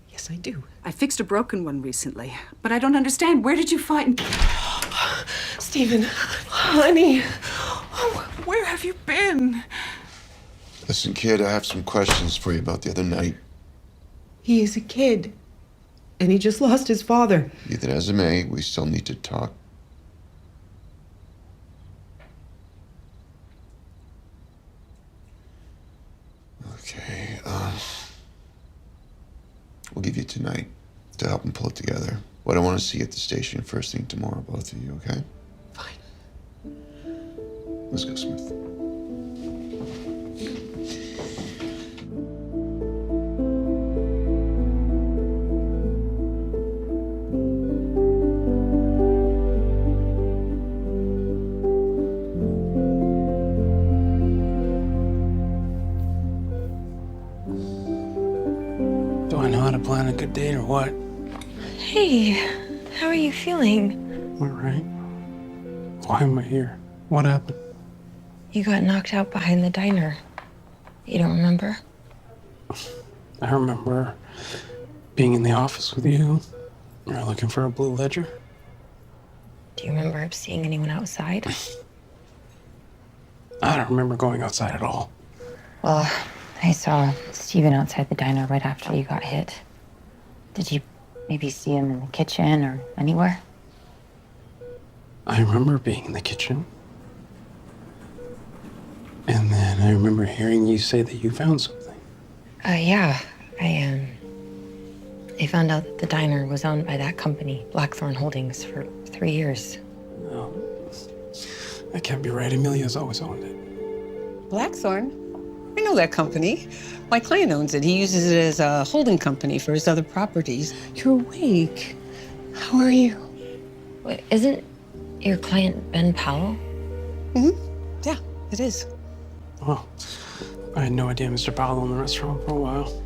Yes, I do. I fixed a broken one recently, but I don't understand. Where did you find... Steven, honey. Where have you been? Listen, kid, I have some questions for you about the other night. He is a kid, and he just lost his father. Be that as it may, we still need to talk. Okay, we'll give you tonight to help him pull it together. What I want to see you at the station first thing tomorrow, both of you, okay? Fine. Let's go, Smith. Do I know how to plan a good date or what? Hey, how are you feeling? All right. Why am I here? What happened? You got knocked out behind the diner. You don't remember? I remember being in the office with you. You were looking for a blue ledger. Do you remember seeing anyone outside? I don't remember going outside at all. Well, I saw Steven outside the diner right after you got hit. Did you maybe see him in the kitchen or anywhere? I remember being in the kitchen. And then I remember hearing you say that you found something. Yeah. I found out that the diner was owned by that company, Blackthorn Holdings, for 3 years. No, that can't be right. Emilio's always owned it. Blackthorn? I know that company. My client owns it. He uses it as a holding company for his other properties. You're awake. How are you? Wait, isn't your client Ben Powell? Mm-hmm. Yeah, it is. Oh, I had no idea Mr. Powell owned the restaurant for a while.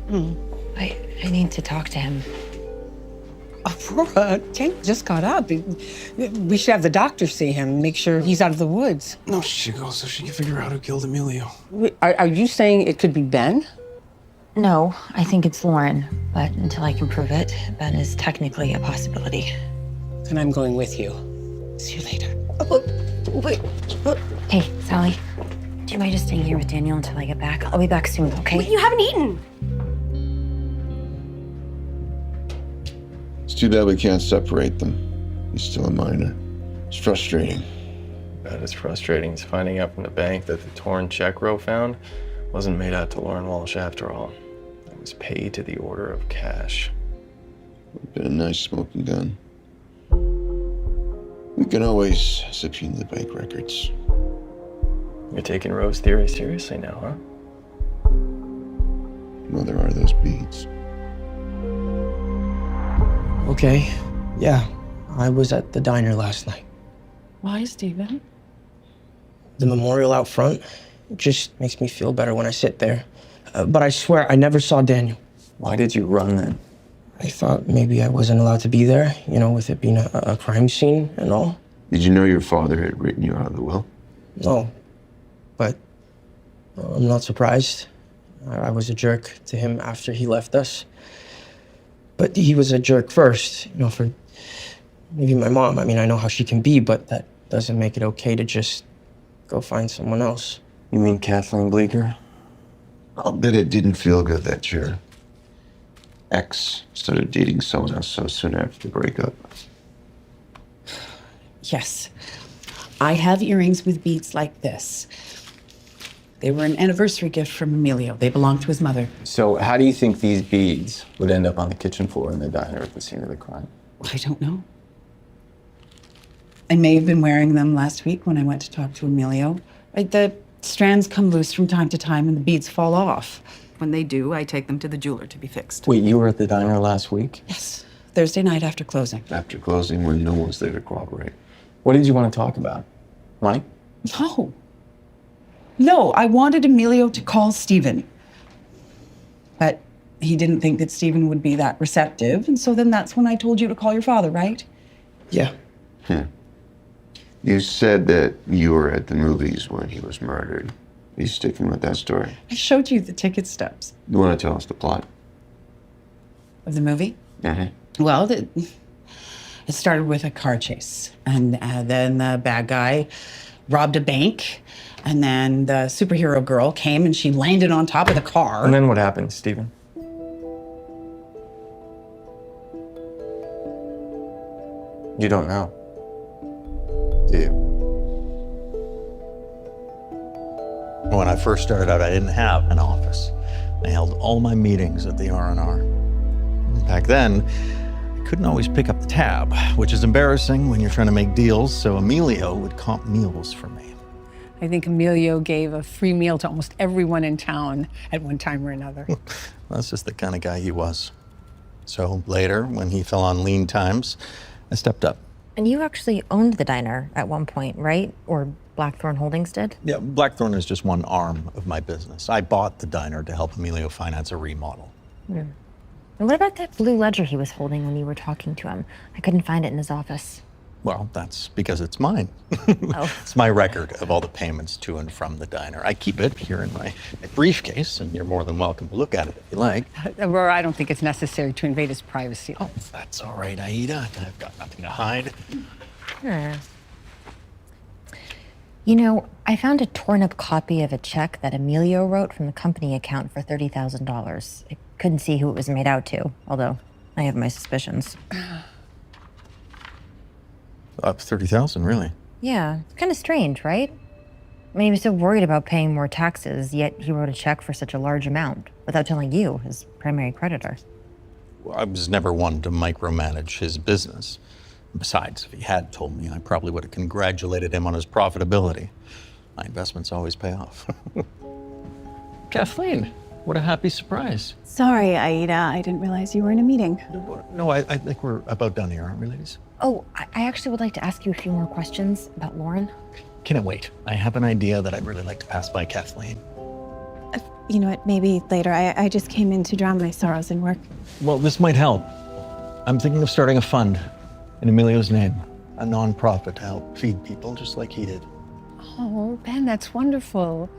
I need to talk to him. Aurora, Tank just got up. We should have the doctor see him, make sure he's out of the woods. No, she should go so she can figure out who killed Emilio. Are you saying it could be Ben? No, I think it's Lauren, but until I can prove it, Ben is technically a possibility. Then I'm going with you. See you later. Wait. Hey, Sally, do you mind just staying here with Daniel until I get back? I'll be back soon, okay? Wait, you haven't eaten. It's too bad we can't separate them. He's still a minor. It's frustrating. That is frustrating is finding out from the bank that the torn check Roe found wasn't made out to Lauren Walsh after all. It was paid to the order of cash. Been a nice smoking gun. We can always subpoena the bank records. You're taking Roe's theory seriously now, huh? Well, there are those beads. Okay, yeah. I was at the diner last night. Why, Stephen? The memorial out front, it just makes me feel better when I sit there. But I swear, I never saw Daniel. Why did you run then? I thought maybe I wasn't allowed to be there, you know, with it being a crime scene and all. Did you know your father had written you out of the will? No, but I'm not surprised. I was a jerk to him after he left us. But he was a jerk first, you know, for maybe my mom. I mean, I know how she can be, but that doesn't make it okay to just go find someone else. You mean Kathleen Bleecker? I'll bet it didn't feel good that your ex started dating someone else so soon after the breakup. Yes. I have earrings with beads like this. They were an anniversary gift from Emilio. They belonged to his mother. So how do you think these beads would end up on the kitchen floor in the diner at the scene of the crime? I don't know. I may have been wearing them last week when I went to talk to Emilio. The strands come loose from time to time and the beads fall off. When they do, I take them to the jeweler to be fixed. Wait, you were at the diner last week? Yes. Thursday night after closing. After closing, when no one was there to cooperate. What did you want to talk about? Money? No, I wanted Emilio to call Stephen. But he didn't think that Stephen would be that receptive, and so then that's when I told you to call your father, right? Yeah. You said that you were at the movies when he was murdered. Are you sticking with that story? I showed you the ticket stubs. You want to tell us the plot? Of the movie? Mm-hmm. Well, it started with a car chase, and then the bad guy robbed a bank, and then the superhero girl came and she landed on top of the car. And then what happened, Stephen? You don't know, do you? When I first started out, I didn't have an office. I held all my meetings at the R&R. Back then, I couldn't always pick up the tab, which is embarrassing when you're trying to make deals, so Emilio would comp meals for me. I think Emilio gave a free meal to almost everyone in town at one time or another. That's just the kind of guy he was. So later, when he fell on lean times, I stepped up. And you actually owned the diner at one point, right? Or Blackthorn Holdings did? Yeah, Blackthorn is just one arm of my business. I bought the diner to help Emilio finance a remodel. And what about that blue ledger he was holding when you were talking to him? I couldn't find it in his office. Well, that's because it's mine. It's my record of all the payments to and from the diner. I keep it here in my briefcase, and you're more than welcome to look at it if you like. Aurora, I don't think it's necessary to invade his privacy. Oh, that's all right, Aida. I've got nothing to hide. You know, I found a torn-up copy of a check that Emilio wrote from the company account for $30,000. I couldn't see who it was made out to, although I have my suspicions. Up 30,000, really? Yeah, it's kind of strange, right? I mean, he was so worried about paying more taxes, yet he wrote a check for such a large amount without telling you, his primary creditor. Well, I was never one to micromanage his business. Besides, if he had told me, I probably would have congratulated him on his profitability. My investments always pay off. Kathleen, what a happy surprise. Sorry, Aida. I didn't realize you were in a meeting. No, I think we're about done here, aren't we, ladies? Oh, I actually would like to ask you a few more questions about Lauren. Can it wait? I have an idea that I'd really like to pass by Kathleen. You know what? Maybe later. I just came in to drown my sorrows in work. Well, this might help. I'm thinking of starting a fund in Emilio's name, a nonprofit to help feed people just like he did. Oh, Ben, that's wonderful.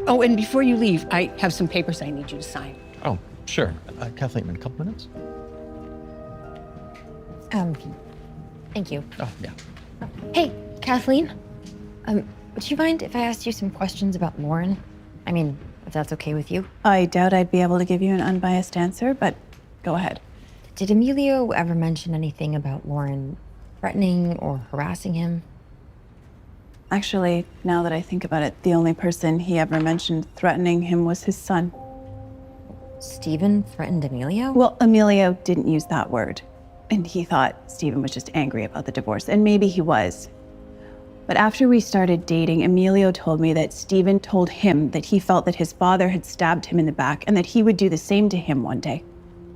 Oh, and before you leave, I have some papers I need you to sign. Oh, sure. Kathleen, in a couple minutes? Thank you. Oh, yeah. Hey, Kathleen. Would you mind if I asked you some questions about Lauren? I mean, if that's okay with you. I doubt I'd be able to give you an unbiased answer, but go ahead. Did Emilio ever mention anything about Lauren threatening or harassing him? Actually, now that I think about it, the only person he ever mentioned threatening him was his son. Stephen threatened Emilio? Well, Emilio didn't use that word. And he thought Stephen was just angry about the divorce, and maybe he was. But after we started dating, Emilio told me that Stephen told him that he felt that his father had stabbed him in the back and that he would do the same to him one day.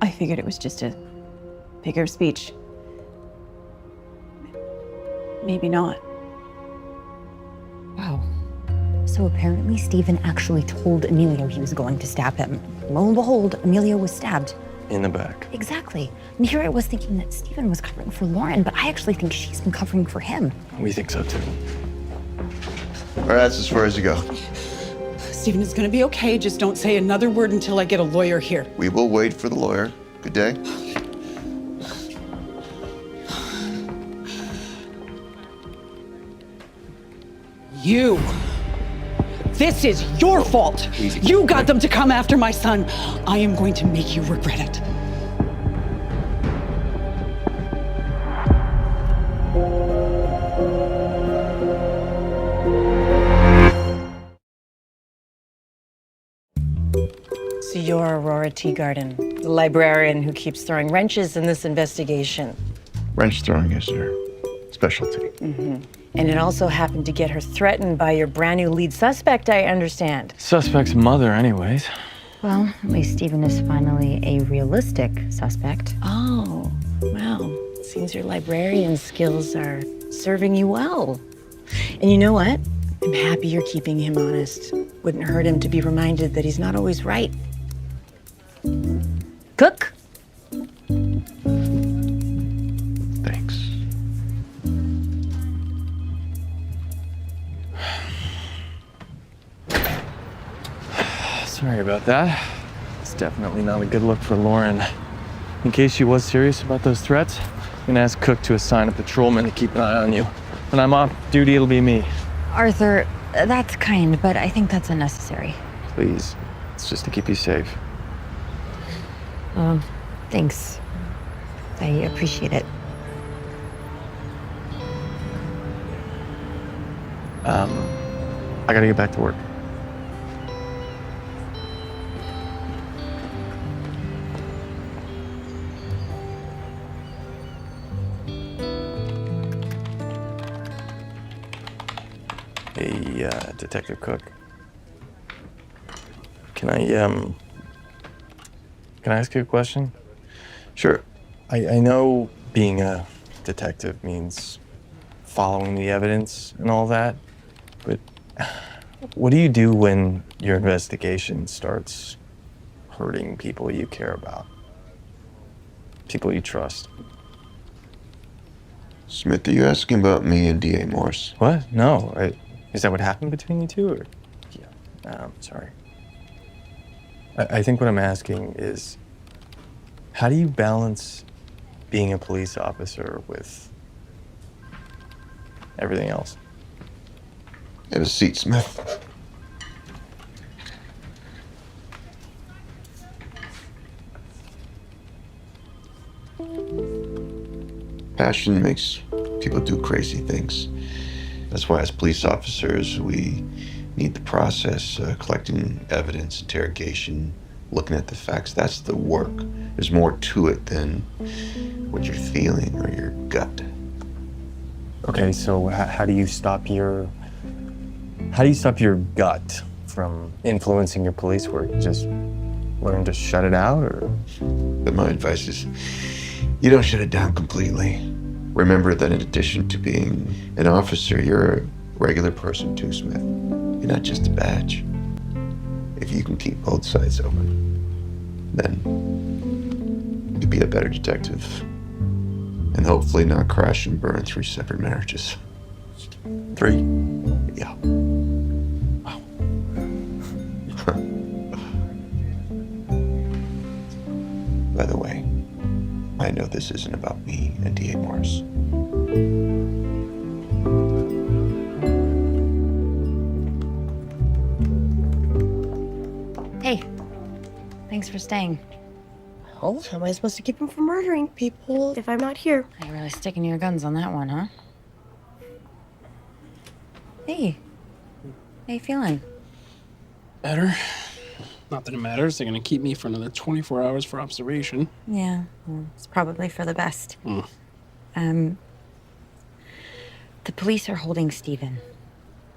I figured it was just a figure of speech. Maybe not. Wow. So apparently Stephen actually told Emilio he was going to stab him. Lo and behold, Emilio was stabbed. In the back. Exactly. And here I was thinking that Stephen was covering for Lauren, but I actually think she's been covering for him. We think so too. All right, that's as far as you go. Stephen is gonna be okay. Just don't say another word until I get a lawyer here. We will wait for the lawyer. Good day. You. This is your fault. You got them to come after my son. I am going to make you regret it. So you're Aurora Teagarden, the librarian who keeps throwing wrenches in this investigation. Wrench throwing is her specialty. And it also happened to get her threatened by your brand new lead suspect, I understand. Suspect's mother, anyways. Well, at least Stephen is finally a realistic suspect. Oh, wow. Seems your librarian skills are serving you well. And you know what? I'm happy you're keeping him honest. Wouldn't hurt him to be reminded that he's not always right. Cook? Thanks. Sorry about that. It's definitely not a good look for Lauren. In case she was serious about those threats, I'm gonna ask Cook to assign a patrolman to keep an eye on you. When I'm off duty, it'll be me. Arthur, that's kind, but I think that's unnecessary. Please. It's just to keep you safe. Thanks. I appreciate it. I gotta get back to work. Hey, Detective Cook. Can I ask you a question? Sure. I know being a detective means following the evidence and all that, but what do you do when your investigation starts hurting people you care about? People you trust? Smith, are you asking about me and D.A. Morse? What? No. Is that what happened between you two? Or? Yeah. Sorry. I think what I'm asking is, how do you balance being a police officer with everything else? Have a seat, Smith. Passion makes people do crazy things. That's why, as police officers, we need the process, collecting evidence, interrogation, looking at the facts. That's the work. There's more to it than what you're feeling or your gut. Okay, so how do you stop your gut from influencing your police work? Just learn to shut it out, or? But my advice is, you don't shut it down completely. Remember that in addition to being an officer, you're a regular person too, Smith. You're not just a badge. If you can keep both sides open, then you be a better detective. And hopefully not crash and burn 3 separate marriages. 3? Yeah. By the way, I know this isn't about me and D.A. Morris. Hey, thanks for staying. Well, how am I supposed to keep him from murdering people if I'm not here? You're really sticking to your guns on that one, huh? Hey, how you feeling? Better. Not that it matters. They're gonna keep me for another 24 hours for observation. Yeah, well, it's probably for the best. Mm. The police are holding Steven.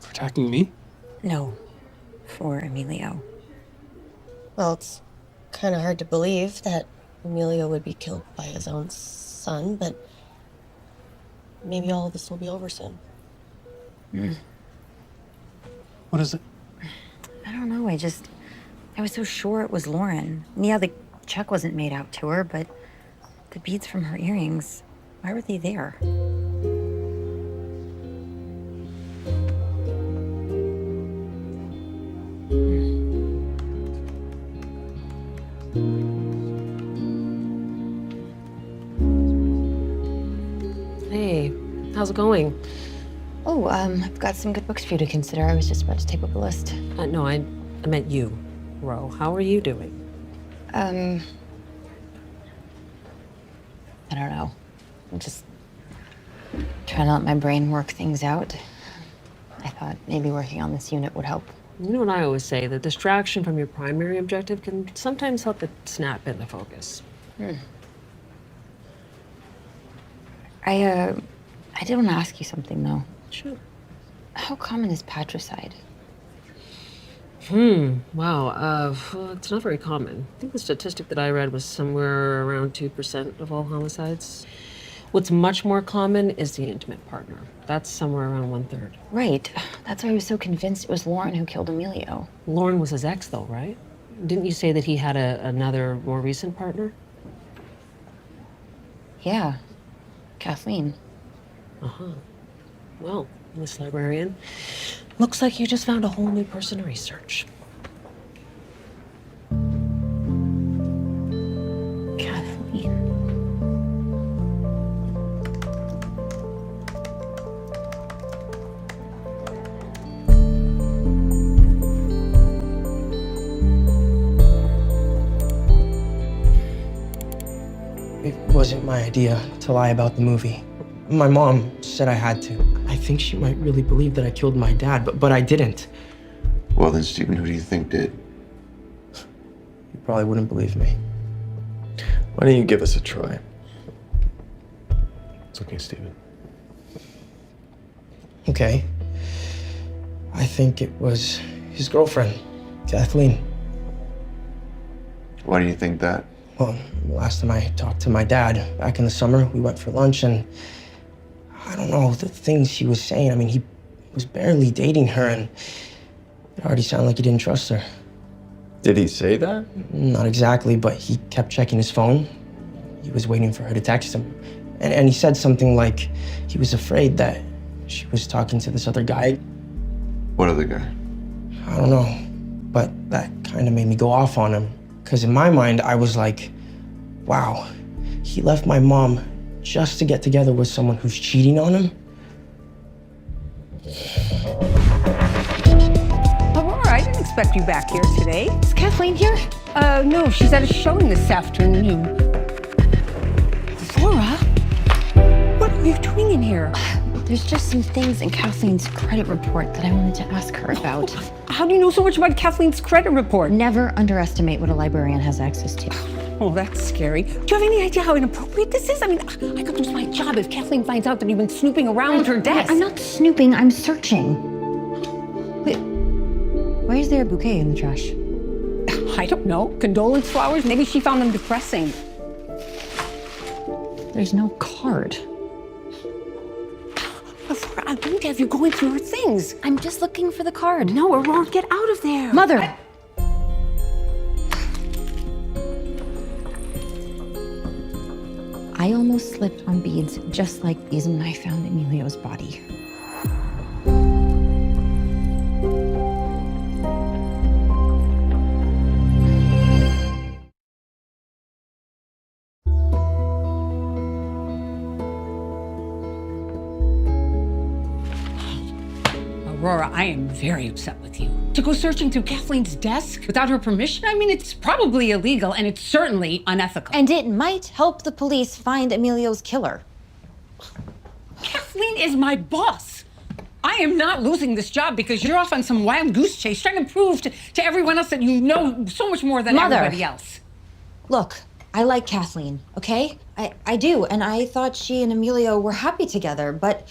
For attacking me? No, for Emilio. Well, it's kind of hard to believe that Emilio would be killed by his own son, but maybe all of this will be over soon. What is it? I don't know, I was so sure it was Lauren. And yeah, the check wasn't made out to her, but the beads from her earrings, why were they there? Hey, how's it going? Oh, I've got some good books for you to consider. I was just about to type up a list. No, I meant you, Ro. How are you doing? I don't know. I'm just trying to let my brain work things out. I thought maybe working on this unit would help. You know what I always say, the distraction from your primary objective can sometimes help it snap into focus. I did want to ask you something, though. Sure. How common is patricide? Wow. It's not very common. I think the statistic that I read was somewhere around 2% of all homicides. What's much more common is the intimate partner. That's somewhere around 1/3. Right. That's why I was so convinced it was Lauren who killed Emilio. Lauren was his ex, though, right? Didn't you say that he had another more recent partner? Yeah. Kathleen. Well, Miss Librarian, looks like you just found a whole new person to research. Kathleen. It wasn't my idea to lie about the movie. My mom said I had to. I think she might really believe that I killed my dad, but I didn't. Well then, Stephen, who do you think did? You probably wouldn't believe me. Why don't you give us a try? It's okay, Stephen. Okay. I think it was his girlfriend, Kathleen. Why do you think that? Well, last time I talked to my dad, back in the summer, we went for lunch and I don't know, the things he was saying. I mean, he was barely dating her and it already sounded like he didn't trust her. Did he say that? Not exactly, but he kept checking his phone. He was waiting for her to text him. And he said something like he was afraid that she was talking to this other guy. What other guy? I don't know, but that kind of made me go off on him. Because in my mind, I was like, wow, he left my mom just to get together with someone who's cheating on him? Aurora, I didn't expect you back here today. Is Kathleen here? No, she's at a showing this afternoon. Aurora, what are you doing in here? There's just some things in Kathleen's credit report that I wanted to ask her about. How do you know so much about Kathleen's credit report? Never underestimate what a librarian has access to. Oh, that's scary. Do you have any idea how inappropriate this is? I mean, I could lose my job if Kathleen finds out that you've been snooping around her desk. I'm not snooping, I'm searching. Wait, why is there a bouquet in the trash? I don't know. Condolence flowers? Maybe she found them depressing. There's no card. Aurora, I'm going to have you going through her things. I'm just looking for the card. No, Aurora, get out of there. Mother! I almost slipped on beads just like these when I found Emilio's body. Aurora, I am very upset with you. To go searching through Kathleen's desk without her permission? I mean, it's probably illegal and it's certainly unethical. And it might help the police find Emilio's killer. Kathleen is my boss. I am not losing this job because you're off on some wild goose chase trying to prove to everyone else that you know so much more than Mother. everybody else. Look, I like Kathleen, okay? I do, and I thought she and Emilio were happy together, but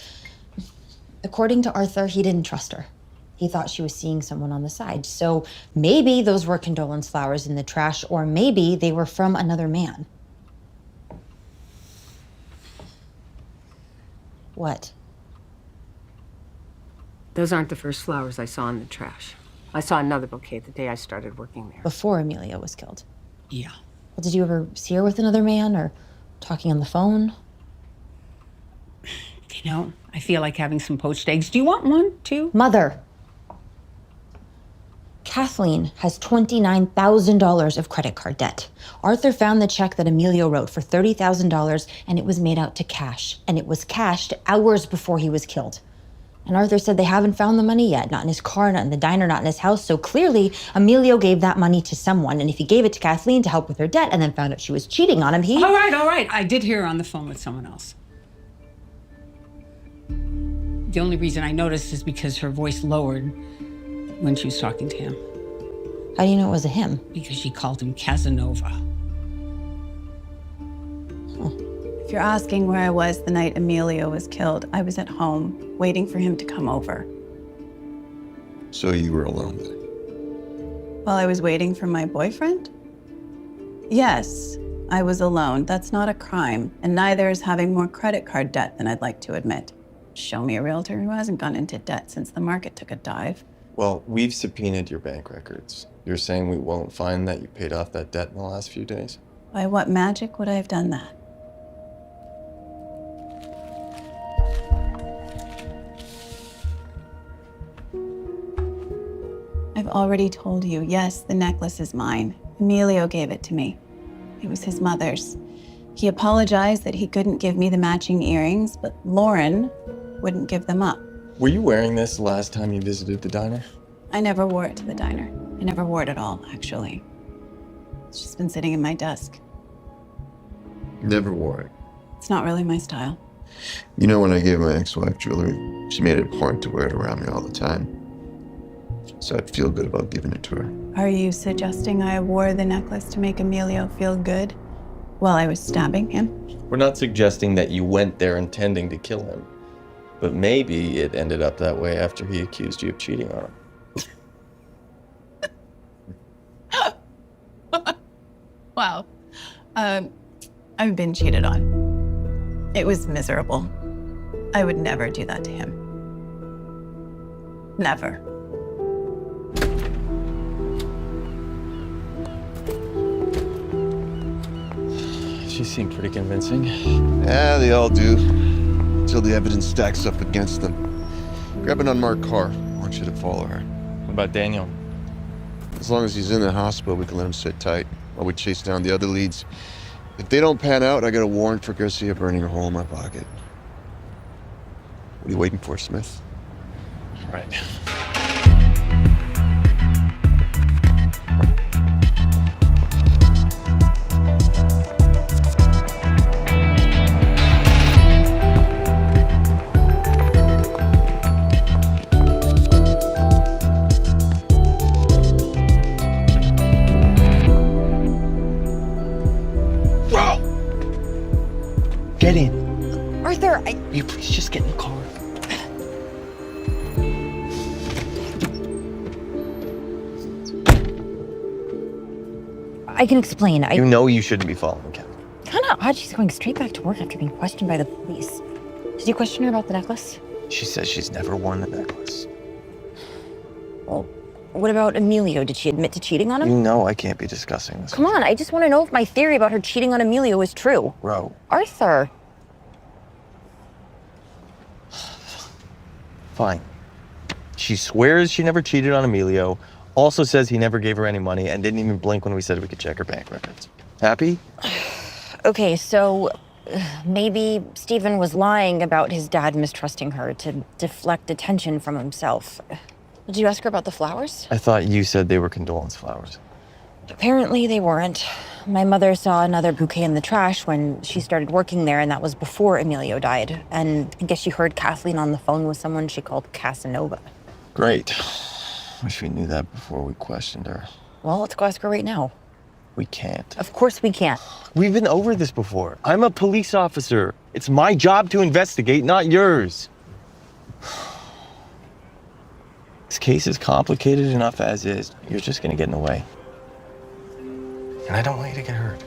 according to Arthur, he didn't trust her. He thought she was seeing someone on the side. So maybe those were condolence flowers in the trash, or maybe they were from another man. What? Those aren't the first flowers I saw in the trash. I saw another bouquet the day I started working there. Before Emilio was killed? Yeah. Well, did you ever see her with another man or talking on the phone? You know, I feel like having some poached eggs. Do you want one, too? Mother, Kathleen has $29,000 of credit card debt. Arthur found the check that Emilio wrote for $30,000, and it was made out to cash. And it was cashed hours before he was killed. And Arthur said they haven't found the money yet, not in his car, not in the diner, not in his house. So clearly, Emilio gave that money to someone. And if he gave it to Kathleen to help with her debt and then found out she was cheating on him, he... All right. I did hear her on the phone with someone else. The only reason I noticed is because her voice lowered when she was talking to him. How do you know it was a him? Because she called him Casanova. If you're asking where I was the night Emilio was killed, I was at home, waiting for him to come over. So you were alone then? While I was waiting for my boyfriend? Yes, I was alone. That's not a crime, and neither is having more credit card debt than I'd like to admit. Show me a realtor who hasn't gone into debt since the market took a dive. Well, we've subpoenaed your bank records. You're saying we won't find that you paid off that debt in the last few days? By what magic would I have done that? I've already told you, yes, the necklace is mine. Emilio gave it to me. It was his mother's. He apologized that he couldn't give me the matching earrings, but Lauren wouldn't give them up. Were you wearing this the last time you visited the diner? I never wore it to the diner. I never wore it at all, actually. It's just been sitting in my desk. Never wore it. It's not really my style. You know, when I gave my ex-wife jewelry, she made it a point to wear it around me all the time. So I'd feel good about giving it to her. Are you suggesting I wore the necklace to make Emilio feel good while I was stabbing him? We're not suggesting that you went there intending to kill him, but maybe it ended up that way after he accused you of cheating on him. Wow. I've been cheated on. It was miserable. I would never do that to him. Never. She seemed pretty convincing. Yeah, they all do. Until the evidence stacks up against them. Grab an unmarked car. I want you to follow her. What about Daniel? As long as he's in the hospital, we can let him sit tight while we chase down the other leads. If they don't pan out, I got a warrant for Garcia burning a hole in my pocket. What are you waiting for, Smith? Right. Get in. Arthur, Will you please just get in the car? I can explain. You know you shouldn't be following Kat. Kind of odd she's going straight back to work after being questioned by the police. Did you question her about the necklace? She says she's never worn the necklace. Well, What about Emilio? Did she admit to cheating on him? You know I can't be discussing this. Come on, I just want to know if my theory about her cheating on Emilio is true. Ro. Arthur. Fine. She swears she never cheated on Emilio, also says he never gave her any money, and didn't even blink when we said we could check her bank records. Happy? Okay, so maybe Stephen was lying about his dad mistrusting her to deflect attention from himself. Did you ask her about the flowers? I thought you said they were condolence flowers. Apparently they weren't. My mother saw another bouquet in the trash when she started working there, and that was before Emilio died. And I guess she heard Kathleen on the phone with someone she called Casanova. Great. Wish we knew that before we questioned her. Well, let's go ask her right now. We can't. Of course we can't. We've been over this before. I'm a police officer. It's my job to investigate, not yours. This case is complicated enough as is. You're just gonna get in the way. And I don't want you to get hurt.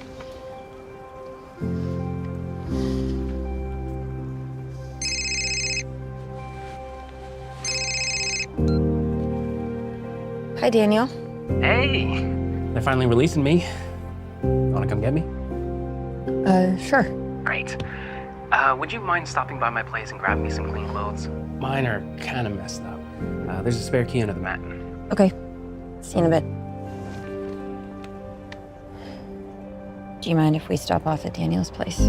Hi, Daniel. Hey! They're finally releasing me. Wanna come get me? Sure. Great. Would you mind stopping by my place and grabbing me some clean clothes? Mine are kind of messed up. There's a spare key under the mat. Okay. See you in a bit. Do you mind if we stop off at Daniel's place?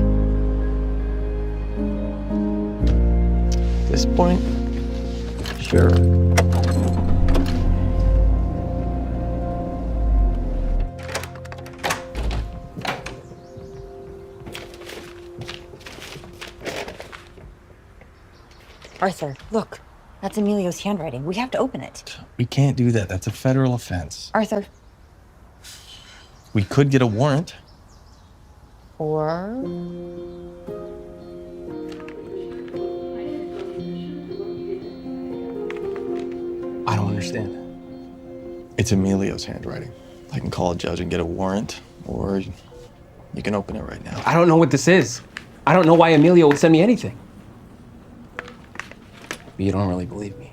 At this point, sure. Arthur, look. That's Emilio's handwriting. We have to open it. We can't do that. That's a federal offense. Arthur. We could get a warrant. Or... I don't understand. It's Emilio's handwriting. I can call a judge and get a warrant, or you can open it right now. I don't know what this is. I don't know why Emilio would send me anything. But you don't really believe me.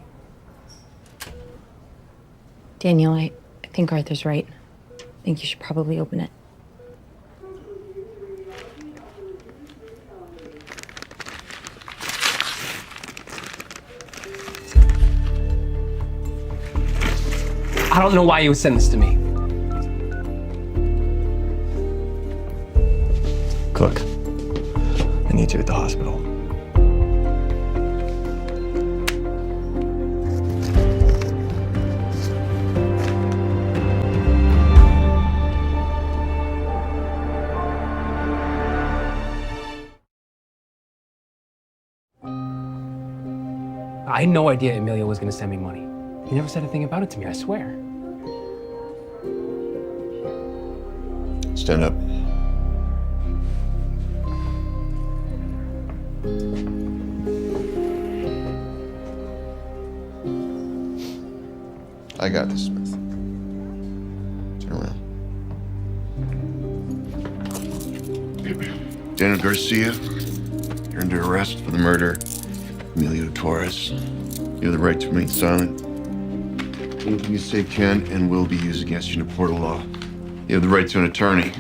Daniel, I think Arthur's right. I think you should probably open it. I don't know why you would send this to me. Cook, I need you at the hospital. I had no idea Emilio was going to send me money. He never said a thing about it to me, I swear. Stand up. I got this, Smith. Turn around. Daniel Garcia, you're under arrest for the murder of Emilio Torres. You have the right to remain silent. Anything you say can and will be used against you in a court of law. You have the right to an attorney.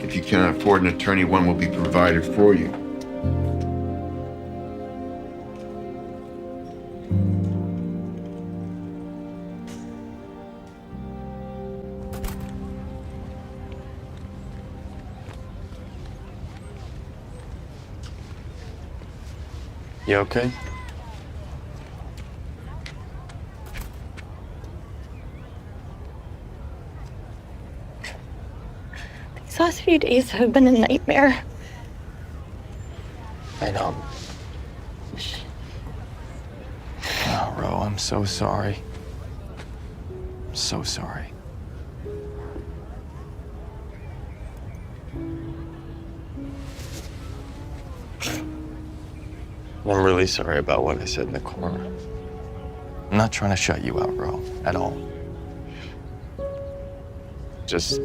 If you cannot afford an attorney, one will be provided for you. You okay? These last few days have been a nightmare. I know. Oh, Ro, I'm so sorry. I'm so sorry. I'm really sorry about what I said in the corner. I'm not trying to shut you out, Ro, at all. Just,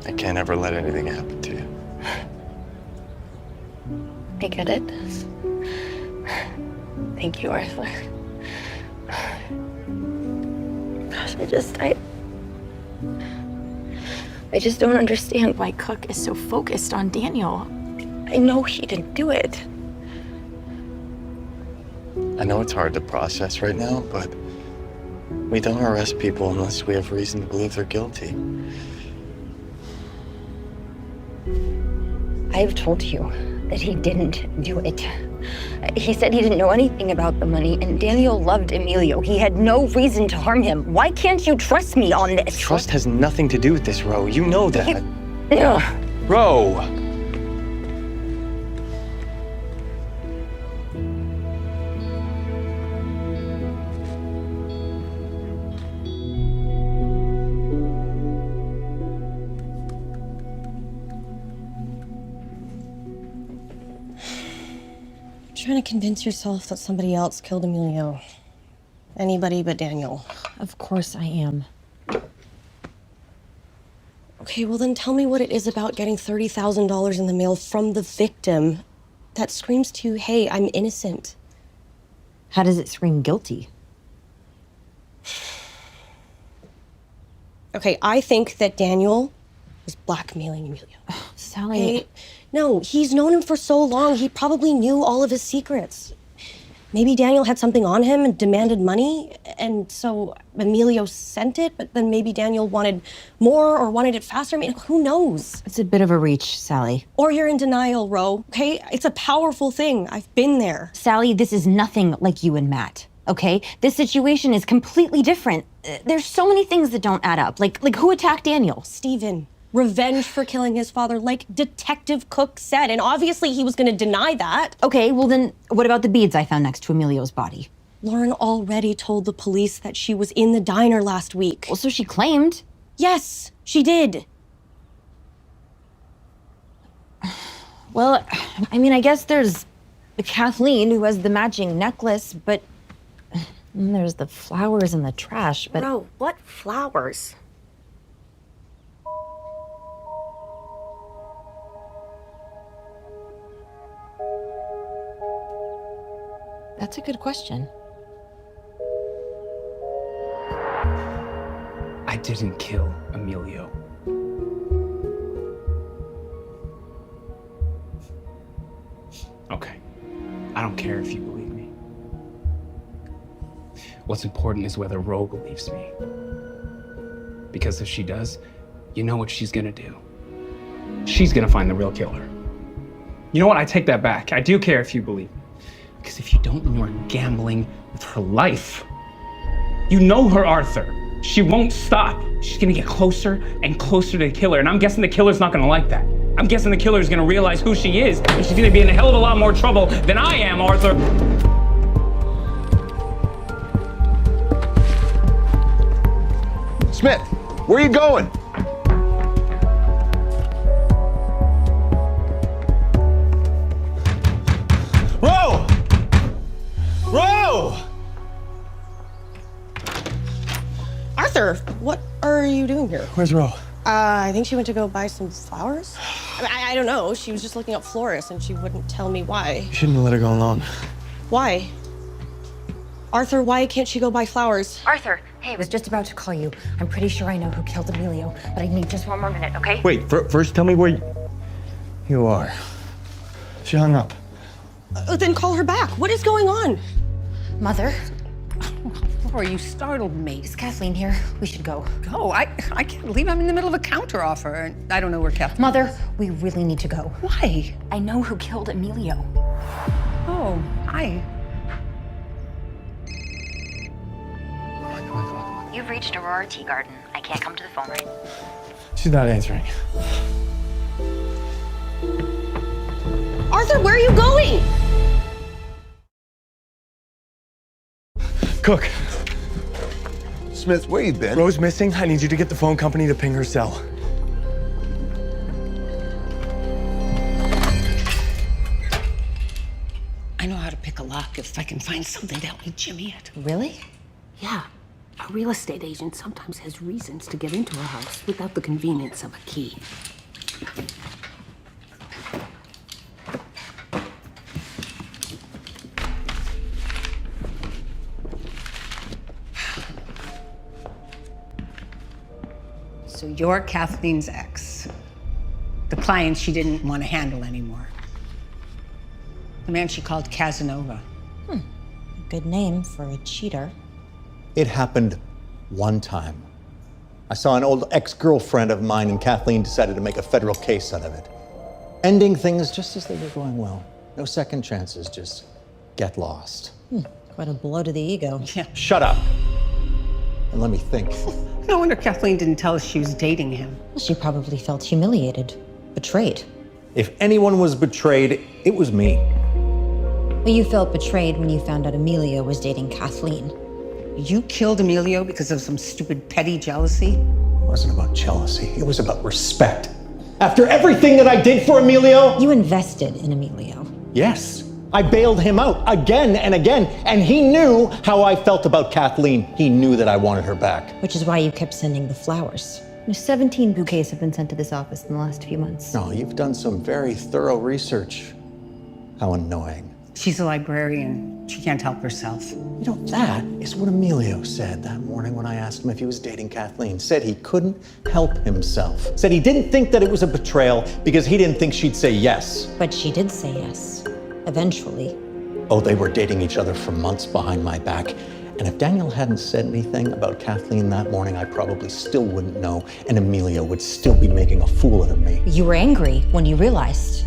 I can't ever let anything happen to you. I get it. Thank you, Arthur. I just don't understand why Cook is so focused on Daniel. I know he didn't do it. I know it's hard to process right now, but we don't arrest people unless we have reason to believe they're guilty. I've told you that he didn't do it. He said he didn't know anything about the money, and Daniel loved Emilio. He had no reason to harm him. Why can't you trust me on this? Trust has nothing to do with this, Ro. You know that. Ugh. Ro! Trying to convince yourself that somebody else killed Emilio. Anybody but Daniel. Of course I am. Okay, well then tell me what it is about getting $30,000 in the mail from the victim that screams to you, hey, I'm innocent. How does it scream guilty? Okay, I think that Daniel was blackmailing Emilio. Sally. Hey, no, he's known him for so long, he probably knew all of his secrets. Maybe Daniel had something on him and demanded money, and so Emilio sent it, but then maybe Daniel wanted more or wanted it faster. I mean, who knows? It's a bit of a reach, Sally. Or you're in denial, Ro, okay? It's a powerful thing. I've been there. Sally, this is nothing like you and Matt, okay? This situation is completely different. There's so many things that don't add up. Like who attacked Daniel? Steven. Revenge for killing his father, like Detective Cook said, and obviously he was gonna deny that. Okay, well then, what about the beads I found next to Emilio's body? Lauren already told the police that she was in the diner last week. Well, so she claimed. Yes, she did. Well, I mean, I guess there's Kathleen, who has the matching necklace, but then there's the flowers in the trash, but... Bro, what flowers? That's a good question. I didn't kill Emilio. Okay. I don't care if you believe me. What's important is whether Ro believes me. Because if she does, you know what she's gonna do. She's gonna find the real killer. You know what? I take that back. I do care if you believe me. Because if you don't, then you're gambling with her life. You know her, Arthur. She won't stop. She's gonna get closer and closer to the killer, and I'm guessing the killer's not gonna like that. I'm guessing the killer's gonna realize who she is, and she's gonna be in a hell of a lot more trouble than I am, Arthur. Smith, where are you going? Ro! Ro! Arthur, what are you doing here? Where's Ro? I think she went to go buy some flowers. I don't know. She was just looking up florists and she wouldn't tell me why. You shouldn't have let her go alone. Why? Arthur, why can't she go buy flowers? Arthur, hey, I was just about to call you. I'm pretty sure I know who killed Emilio, but I need just one more minute, okay? Wait, first tell me where you are. She hung up. Then call her back. What is going on? Mother? Laura, you startled me. Is Kathleen here? We should go. Go? I can't believe I'm in the middle of a counter offer, and I don't know where Kathleen Mother, we really need to go. Why? I know who killed Emilio. Oh, hi. You've reached Aurora Teagarden. I can't come to the phone right now. She's not answering. Arthur, where are you going? Cook. Smith, where you been? Ro's missing. I need you to get the phone company to ping her cell. I know how to pick a lock if I can find something to help me jimmy it. Really? Yeah. A real estate agent sometimes has reasons to get into a house without the convenience of a key. So you're Kathleen's ex. The client she didn't want to handle anymore. The man she called Casanova. A good name for a cheater. It happened one time. I saw an old ex-girlfriend of mine and Kathleen decided to make a federal case out of it. Ending things just as they were going well. No second chances, just get lost. Quite a blow to the ego. Yeah. Shut up. And let me think. No wonder Kathleen didn't tell us she was dating him. She probably felt humiliated, betrayed. If anyone was betrayed, it was me. But you felt betrayed when you found out Emilio was dating Kathleen. You killed Emilio because of some stupid petty jealousy? It wasn't about jealousy. It was about respect. After everything that I did for Emilio... You invested in Emilio. Yes. I bailed him out again and again, and he knew how I felt about Kathleen. He knew that I wanted her back. Which is why you kept sending the flowers. 17 bouquets have been sent to this office in the last few months. No, you've done some very thorough research. How annoying. She's a librarian. She can't help herself. You know, that is what Emilio said that morning when I asked him if he was dating Kathleen. Said he couldn't help himself. Said he didn't think that it was a betrayal because he didn't think she'd say yes. But she did say yes. Eventually. Oh, they were dating each other for months behind my back. And if Daniel hadn't said anything about Kathleen that morning, I probably still wouldn't know, and Emilio would still be making a fool out of me. You were angry when you realized.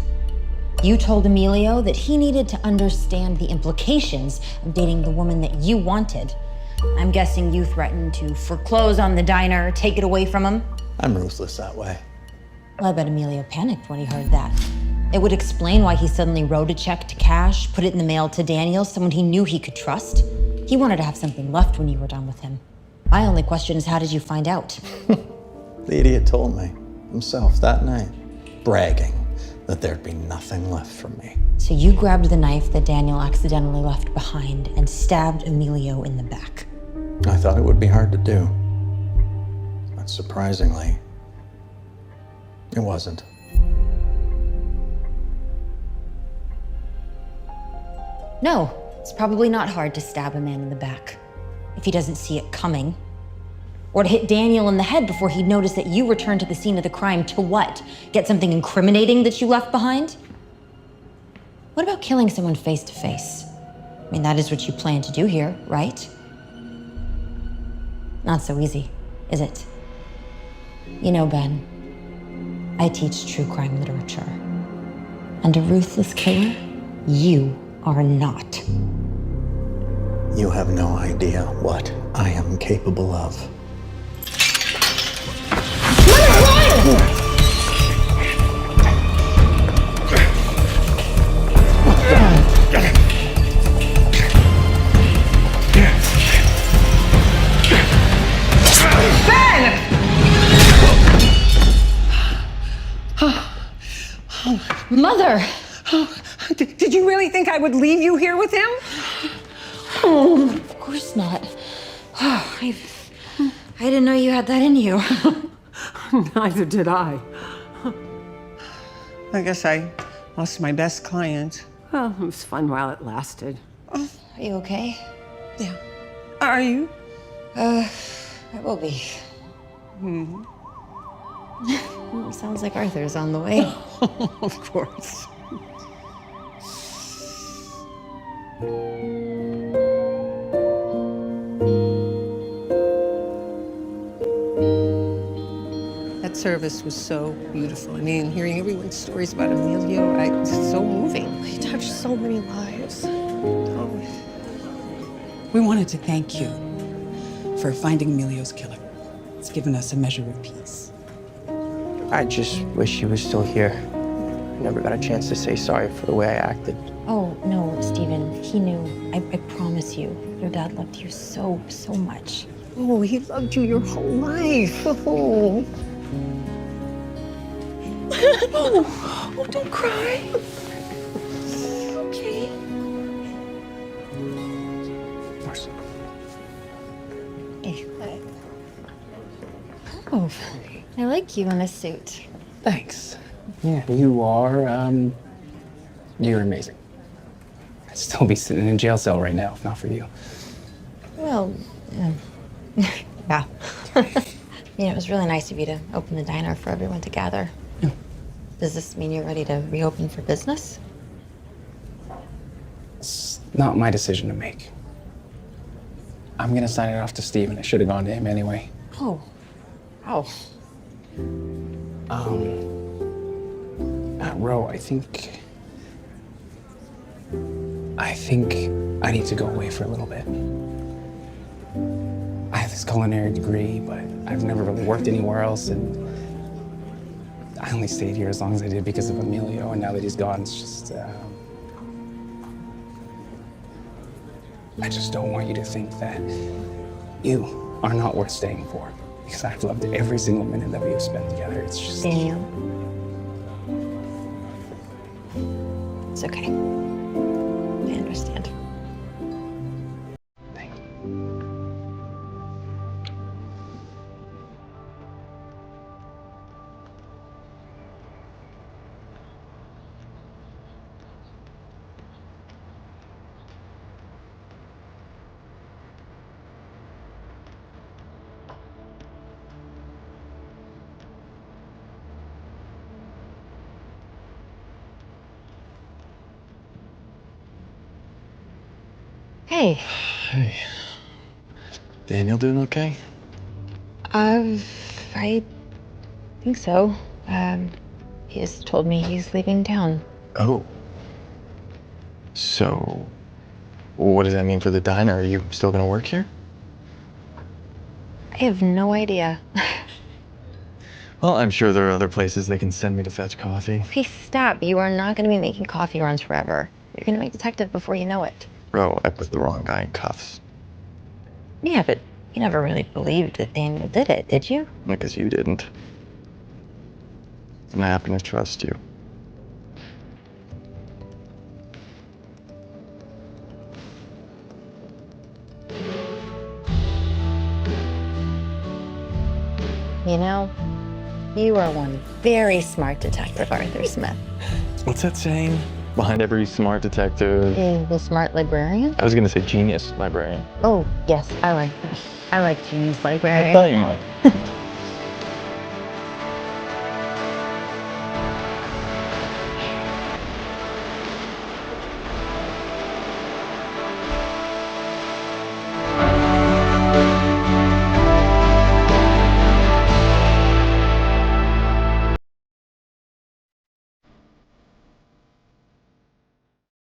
You told Emilio that he needed to understand the implications of dating the woman that you wanted. I'm guessing you threatened to foreclose on the diner, take it away from him? I'm ruthless that way. Well, I bet Emilio panicked when he heard that. It would explain why he suddenly wrote a check to cash, put it in the mail to Daniel, someone he knew he could trust. He wanted to have something left when you were done with him. My only question is, how did you find out? The idiot told me himself that night, bragging that there'd be nothing left for me. So you grabbed the knife that Daniel accidentally left behind and stabbed Emilio in the back. I thought it would be hard to do. But surprisingly, it wasn't. No, it's probably not hard to stab a man in the back if he doesn't see it coming. Or to hit Daniel in the head before he'd notice that you returned to the scene of the crime to what? Get something incriminating that you left behind? What about killing someone face to face? I mean, that is what you plan to do here, right? Not so easy, is it? You know, Ben, I teach true crime literature. And a ruthless killer, you are not. You have no idea what I am capable of. Mother! Did you really think I would leave you here with him? Oh, of course not. Oh, I didn't know you had that in you. Neither did I. I guess I lost my best client. Well, it was fun while it lasted. Are you okay? Yeah. Are you? I will be. Hmm. Sounds like Arthur's on the way. Of course. That service was so beautiful. I mean, hearing everyone's stories about Emilio, it's so moving. He touched so many lives. We wanted to thank you for finding Emilio's killer. It's given us a measure of peace. I just wish he was still here. I never got a chance to say sorry for the way I acted. Oh, no, Stephen. He knew. I promise you. Your dad loved you so, so much. Oh, he loved you your whole life. Oh. Oh, don't cry. Okay. Oh, I like you in a suit. Thanks. Yeah, you are, you're amazing. I'd still be sitting in a jail cell right now if not for you. Well, yeah. You know, it was really nice of you to open the diner for everyone to gather. Does this mean you're ready to reopen for business? It's not my decision to make. I'm gonna sign it off to Steve, and it should have gone to him anyway. Oh. Oh. Ro, I think I need to go away for a little bit. I have this culinary degree, but I've never really worked anywhere else, and I only stayed here as long as I did because of Emilio, and now that he's gone, it's just, I just don't want you to think that you are not worth staying for, because I've loved every single minute that we have spent together. It's just... Daniel. It's okay. I understand. Hey. Hey. Daniel doing okay? I think so. He just told me he's leaving town. Oh. So, what does that mean for the diner? Are you still gonna work here? I have no idea. Well, I'm sure there are other places they can send me to fetch coffee. Please stop. You are not going to be making coffee runs forever. You're going to make detective before you know it. Bro, I put the wrong guy in cuffs. Yeah, but you never really believed that Daniel did it, did you? Because you didn't. And I happen to trust you. You know, you are one very smart detective, Arthur Smith. What's that saying? Behind every smart detective Is the smart librarian? I was gonna say genius librarian. Oh, yes, I like genius librarian. I thought you might.